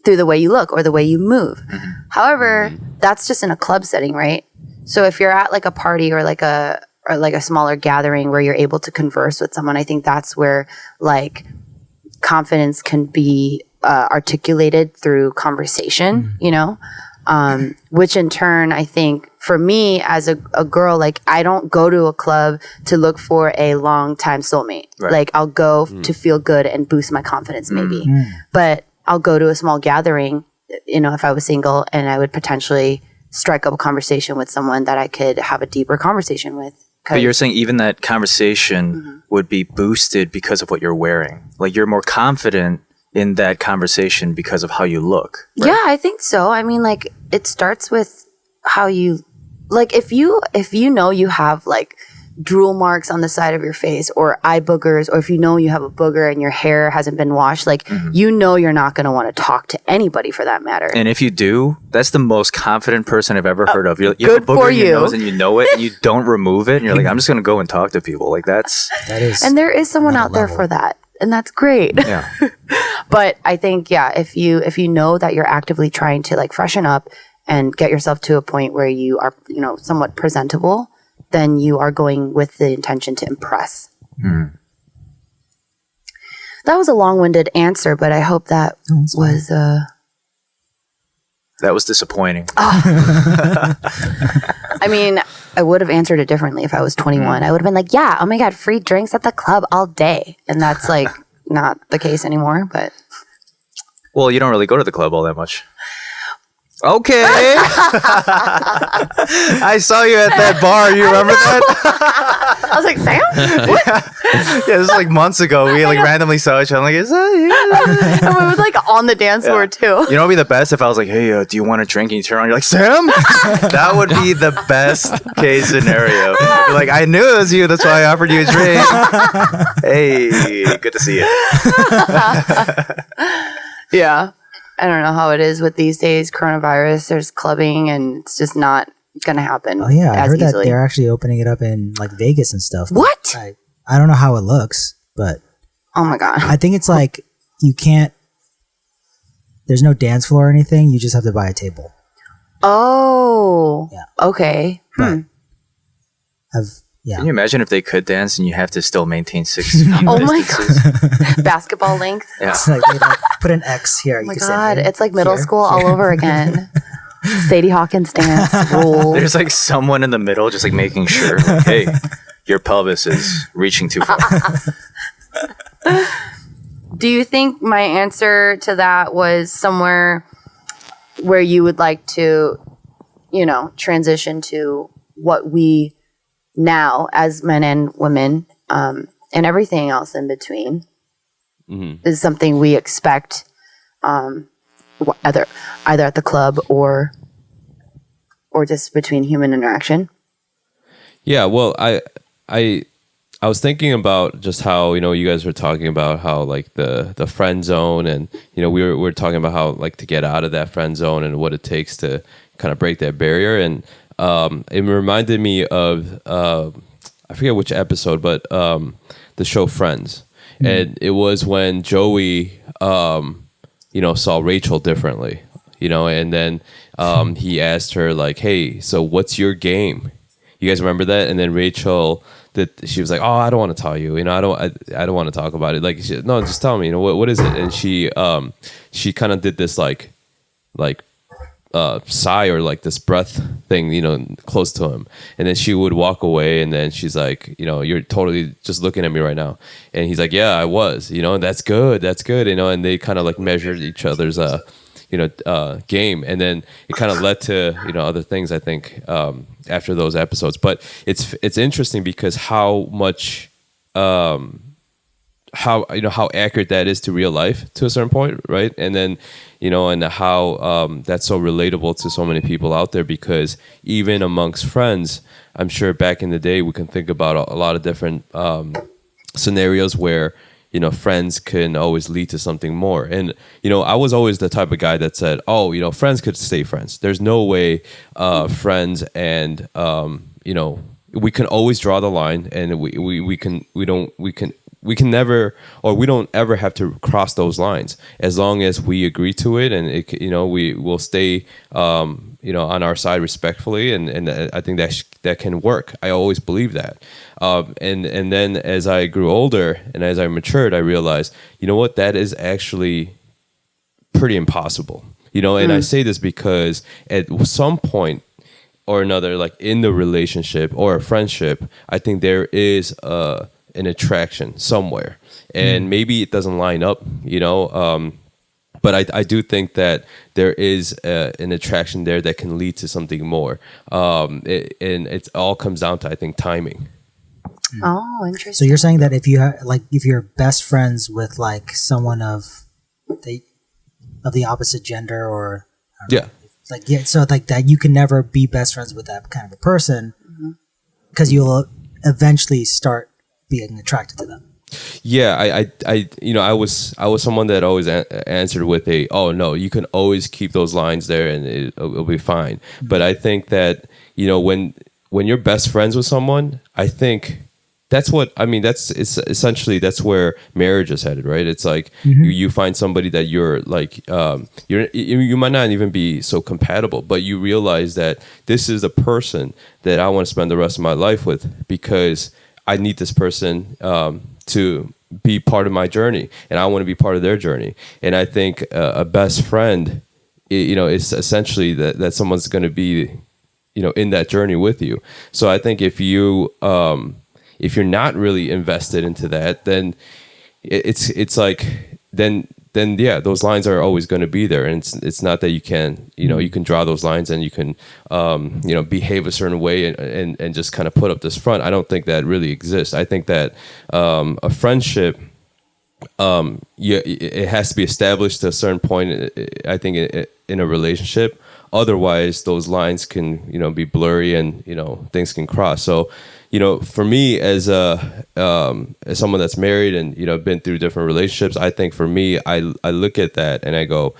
through the way you look or the way you move. However, that's just in a club setting, right? So if you're at like a party or like a smaller gathering where you're able to converse with someone, I think that's where like confidence can be articulated through conversation, which in turn, I think for me as a girl, like I don't go to a club to look for a long time soulmate. Right. Like I'll go to feel good and boost my confidence maybe. But I'll go to a small gathering, if I was single, and I would potentially strike up a conversation with someone that I could have a deeper conversation with. But you're saying even that conversation would be boosted because of what you're wearing. Like you're more confident in that conversation because of how you look. Right? Yeah, I think so. I mean, like it starts with how you, like if you know you have like drool marks on the side of your face or eye boogers, or if you know you have a booger and your hair hasn't been washed, like you're not going to want to talk to anybody for that matter. And if you do, that's the most confident person I've ever heard of. You have good a booger for in your nose and you know it and you don't remove it and you're like, I'm just going to go and talk to people. Like that is. And there is someone out there for that. And that's great. Yeah. But I think, if you know that you're actively trying to like freshen up and get yourself to a point where you are, somewhat presentable, then you are going with the intention to impress. That was a long-winded answer, but I hope that was... That was disappointing. I mean, I would have answered it differently if I was 21. I would have been like, yeah, oh my God, free drinks at the club all day. And that's like not the case anymore, but... Well, you don't really go to the club all that much. Okay. I saw you at that bar. You remember that? I was like, Sam? Yeah, this was like months ago. We like randomly saw each other. I'm like, is that you? And we was like on the dance floor too. You know what would be the best if I was like, hey, do you want a drink? And you turn around, you're like, Sam? That would be the best case scenario. You're like, I knew it was you. That's why I offered you a drink. Hey, good to see you. Yeah. I don't know how it is with these days. Coronavirus, there's clubbing, and it's just not going to happen. Oh yeah, I heard easily. that they're actually opening it up in like Vegas and stuff. What? I don't know how it looks, but oh my God, I think it's like you can't. There's no dance floor or anything. You just have to buy a table. Oh, yeah. Okay. Can you imagine if they could dance and you have to still maintain 6 feet Oh distances? my God. Basketball length. Yeah. It's like, they like put an X here. Oh my God. It's like middle school all over again. Sadie Hawkins dance rules. There's like someone in the middle just like making sure, like, hey, your pelvis is reaching too far. Do you think my answer to that was somewhere where you would like to, transition to what we now as men and women and everything else in between is something we expect either at the club or just between human interaction? Yeah, well, I was thinking about just how, you guys were talking about how like the friend zone, and we were talking about how like to get out of that friend zone and what it takes to kind of break that barrier. And it reminded me of I forget which episode, but the show Friends. And it was when Joey saw Rachel differently, and then he asked her like, hey, so what's your game? You guys remember that? And then Rachel, she was like, oh, I don't want to tell you, I don't want to talk about it. Like, no, just tell me, what is it? And she kind of did this like sigh or like this breath thing, close to him. And then she would walk away, and then she's like, you're totally just looking at me right now. And he's like, yeah, I was, and that's good, and they kind of like measured each other's game, and then it kind of led to other things, I think, after those episodes. But it's interesting because how much how accurate that is to real life to a certain point, right? And then and how that's so relatable to so many people out there, because even amongst friends, I'm sure back in the day we can think about a lot of different scenarios where friends can always lead to something more. And I was always the type of guy that said, oh, friends could stay friends. There's no way friends and we can always draw the line, and we can never, or we don't ever have to cross those lines, as long as we agree to it, and we will stay on our side respectfully, and I think that can work. I always believe that. And then as I grew older and as I matured, I realized, what, that is actually pretty impossible. And I say this because at some point or another, like in the relationship or a friendship, I think there is an attraction somewhere, and maybe it doesn't line up, but I do think that there is an attraction there that can lead to something more, and it all comes down to, I think, timing. Oh, interesting. So you're saying that if you're best friends with like someone of the opposite gender, or so like that, you can never be best friends with that kind of a person, because you'll eventually start being attracted to them. Yeah, I was someone that always answered with oh no, you can always keep those lines there and it'll be fine. But I think that when you're best friends with someone, I think that's it's essentially that's where marriage is headed, right? It's like you find somebody that you're like you might not even be so compatible, but you realize that this is a person that I want to spend the rest of my life with, because I need this person to be part of my journey, and I want to be part of their journey. And I think a best friend, is essentially that someone's going to be, in that journey with you. So I think if you're not really invested into that, then it's like then yeah, those lines are always going to be there, and it's not that you can you can draw those lines and you can behave a certain way and just kind of put up this front. I don't think that really exists. I think that a friendship, it has to be established to a certain point, I think, in a relationship. Otherwise, those lines can be blurry, and things can cross. So for me, as someone that's married and been through different relationships, I think for me, I look at that and I go,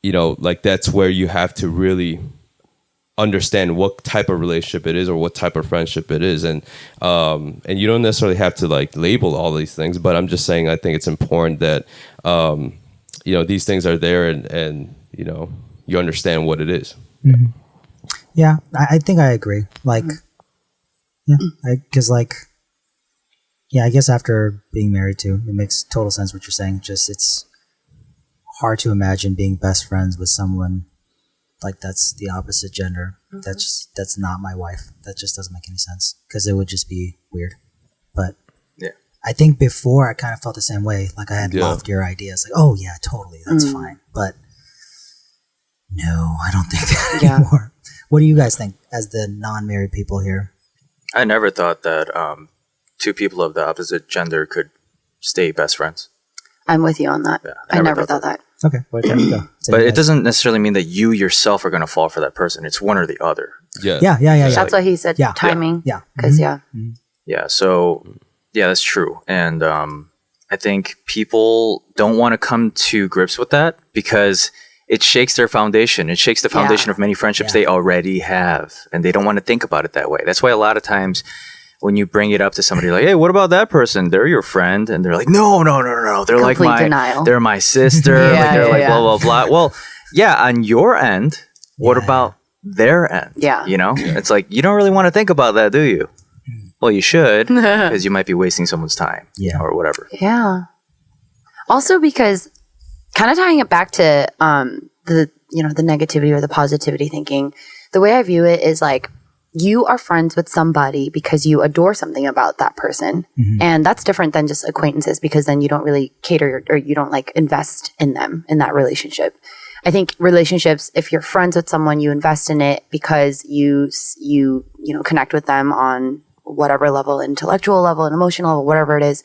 like that's where you have to really understand what type of relationship it is, or what type of friendship it is, and you don't necessarily have to like label all these things, but I'm just saying I think it's important that these things are there, and you understand what it is. Mm-hmm. Yeah, I think I agree. Like. Yeah, because I guess after being married too, it makes total sense what you're saying. Just it's hard to imagine being best friends with someone like that's the opposite gender. That's not my wife. That just doesn't make any sense, because it would just be weird. But yeah, I think before I kind of felt the same way. Like I had loftier ideas, like, oh yeah, totally, that's fine. But no, I don't think that anymore. What do you guys think, as the non-married people here? I never thought that two people of the opposite gender could stay best friends. I'm with you on that. Yeah, I never thought that. Okay, well, there you go. But it doesn't necessarily mean that you yourself are going to fall for that person. It's one or the other. Yeah. That's why he said timing. Yeah. Because, Yeah, so, yeah, that's true. And I think people don't want to come to grips with that, because it shakes their foundation. It shakes the foundation of many friendships they already have, and they don't want to think about it that way. That's why a lot of times when you bring it up to somebody, like, hey, what about that person? They're your friend. And they're like, no. They're complete like denial. They're my sister. Blah, blah, blah. Well, yeah, on your end, what about their end? Yeah. It's like, you don't really want to think about that, do you? Well, you should, because you might be wasting someone's time or whatever. Yeah. Also, because kind of tying it back to the negativity or the positivity thinking. The way I view it is like, you are friends with somebody because you adore something about that person. And that's different than just acquaintances, because then you don't really cater or you don't like invest in them in that relationship. I think relationships, if you're friends with someone, you invest in it because you connect with them on whatever level, intellectual level, an emotional level, whatever it is.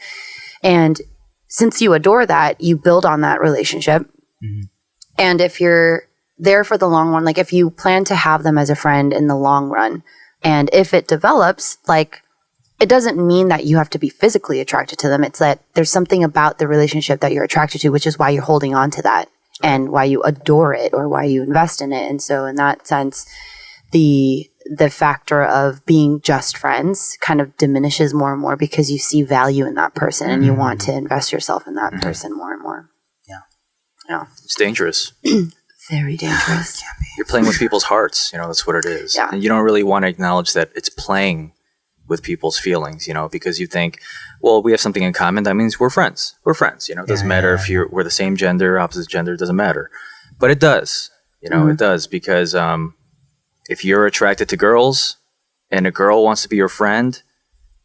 And since you adore that, you build on that relationship. And if you're there for the long run, like if you plan to have them as a friend in the long run, and if it develops, like, it doesn't mean that you have to be physically attracted to them. It's that there's something about the relationship that you're attracted to, which is why you're holding on to that and why you adore it or why you invest in it. And so in that sense, the factor of being just friends kind of diminishes more and more because you see value in that person and you want to invest yourself in that person more and more. Yeah. It's dangerous. Very dangerous. You're playing with people's hearts, that's what it is. Yeah. And you don't really want to acknowledge that it's playing with people's feelings, because you think, well, we have something in common. That means we're friends. We're friends, it doesn't matter if we're the same gender, opposite gender, it doesn't matter. But it does, it does, because if you're attracted to girls and a girl wants to be your friend,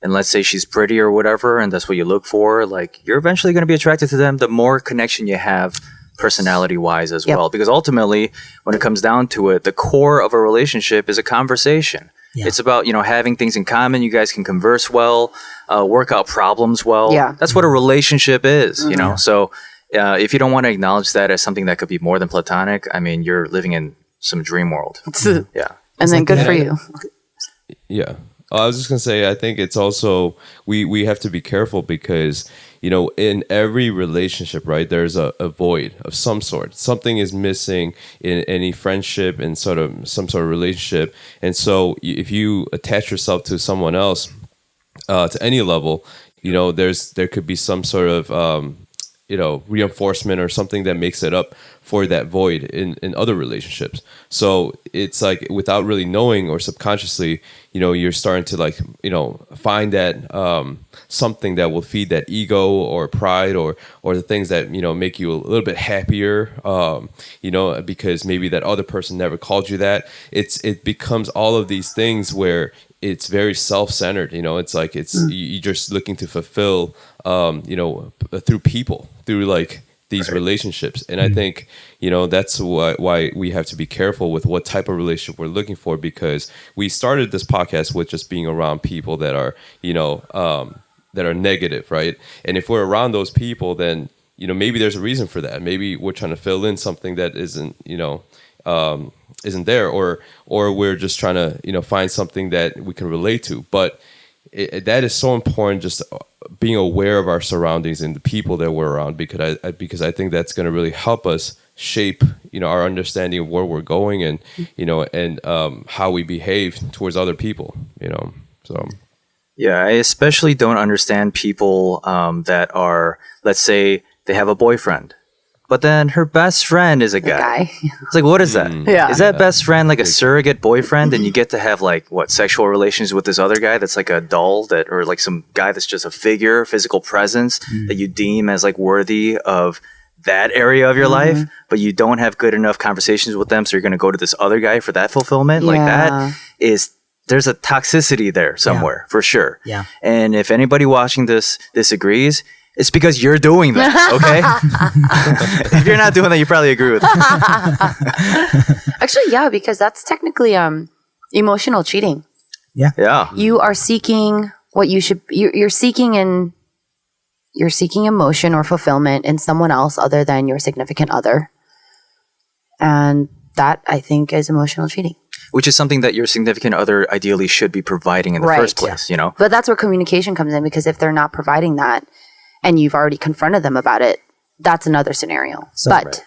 and let's say she's pretty or whatever, and that's what you look for, like, you're eventually going to be attracted to them the more connection you have personality-wise as well. Because ultimately, when it comes down to it, the core of a relationship is a conversation. It's about, having things in common. You guys can converse well, work out problems well. That's what a relationship is, So if you don't want to acknowledge that as something that could be more than platonic, I mean, you're living in some dream world. Yeah. And then good for you. Yeah. I was just going to say, I think it's also, we have to be careful because, in every relationship, right, there's a void of some sort. Something is missing in any friendship and some sort of relationship. And so if you attach yourself to someone else to any level, there could be some sort of, reinforcement or something that makes it up for that void in other relationships. So it's like, without really knowing or subconsciously, you're starting to find that something that will feed that ego or pride or the things that, make you a little bit happier, because maybe that other person never called you that. It becomes all of these things where it's very self-centered. It's like you're just looking to fulfill, through people, through like these relationships. And I think, that's why we have to be careful with what type of relationship we're looking for, because we started this podcast with just being around people that are, that are negative, right? And if we're around those people, then, maybe there's a reason for that. Maybe we're trying to fill in something that isn't, isn't there, or we're just trying to, find something that we can relate to. But that is so important, just being aware of our surroundings and the people that we're around, because I think that's going to really help us shape, our understanding of where we're going and, and how we behave towards other people, so. Yeah, I especially don't understand people that are, let's say they have a boyfriend, but then her best friend is a guy. It's like, what is that? Is that best friend like a surrogate boyfriend, and you get to have like sexual relations with this other guy that's like a doll or like some guy that's just a figure, physical presence that you deem as like worthy of that area of your life, but you don't have good enough conversations with them, so you're going to go to this other guy for that fulfillment. Like that is, there's a toxicity there somewhere for sure. Yeah. And if anybody watching this disagrees, it's because you're doing that, okay? If you're not doing that, you probably agree with me. Actually, yeah, because that's technically emotional cheating. Yeah. Yeah. You are seeking what you should. You're seeking emotion or fulfillment in someone else other than your significant other, and that, I think, is emotional cheating. Which is something that your significant other ideally should be providing in the first place, But that's where communication comes in, because if they're not providing that, and you've already confronted them about it, that's another scenario. So, but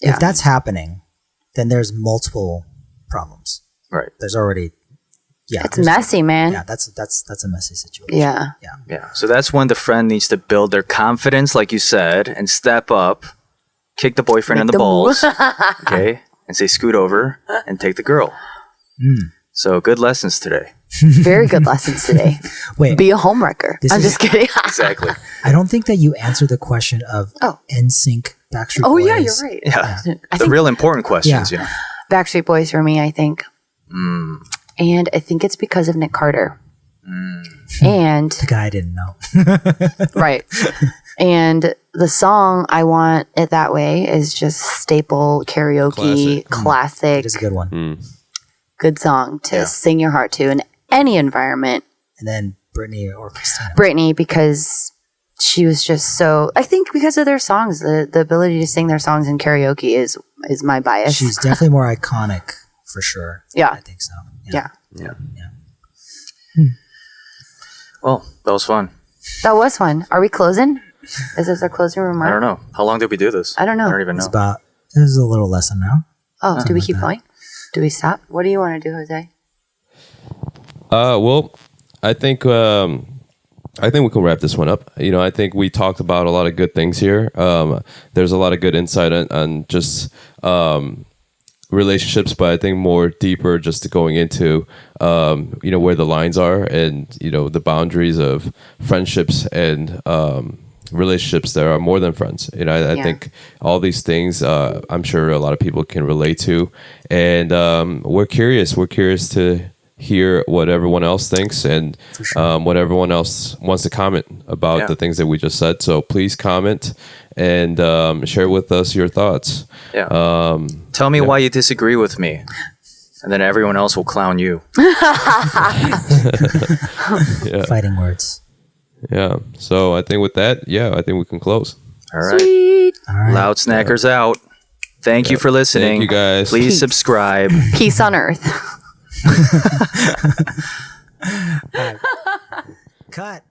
if that's happening, then there's multiple problems. Right. There's already, it's messy, man. Yeah, that's a messy situation. Yeah. So that's when the friend needs to build their confidence, like you said, and step up, kick the boyfriend in the balls, okay, and say scoot over and take the girl. So good lessons today. Very good lessons today. Wait, Be a homewrecker. I'm just kidding. Exactly. I don't think that you answered the question of NSYNC, Backstreet Boys. Yeah, you're right. Yeah. I The think real important questions, you know. Backstreet Boys for me, I think. And I think it's because of Nick Carter. And The guy I didn't know. right. And the song I Want It That Way is just staple karaoke, classic, It is a good one. good song to sing your heart to in any environment. And then Britney or Christina. Britney, because she was just so, I think because of their songs, the ability to sing their songs in karaoke is my bias. She's definitely more iconic for sure. Yeah. I think so. Yeah. Well, that was fun. That was fun. Are we closing? Is this our closing remark? I don't know. How long did we do this? I don't know. I don't even know. This is a little less than now. Oh, do we keep that. going? Do we stop? What do you want to do, Jose? Well, I think we can wrap this one up. You know, I think we talked about a lot of good things here. There's a lot of good insight on just relationships, but I think more deeper just going into you know, where the lines are and, you know, the boundaries of friendships and relationships that are more than friends. You know, I think all these things I'm sure a lot of people can relate to, and we're curious to hear what everyone else thinks and what everyone else wants to comment about the things that we just said. So please comment and share with us your thoughts. Tell me why you disagree with me, and then everyone else will clown you. Fighting words. Yeah. So I think with that, I think we can close. All right. Sweet. All right. Loud Snackers out. Thank you for listening. Thank you, guys. Please Peace. subscribe. Peace on earth. Cut.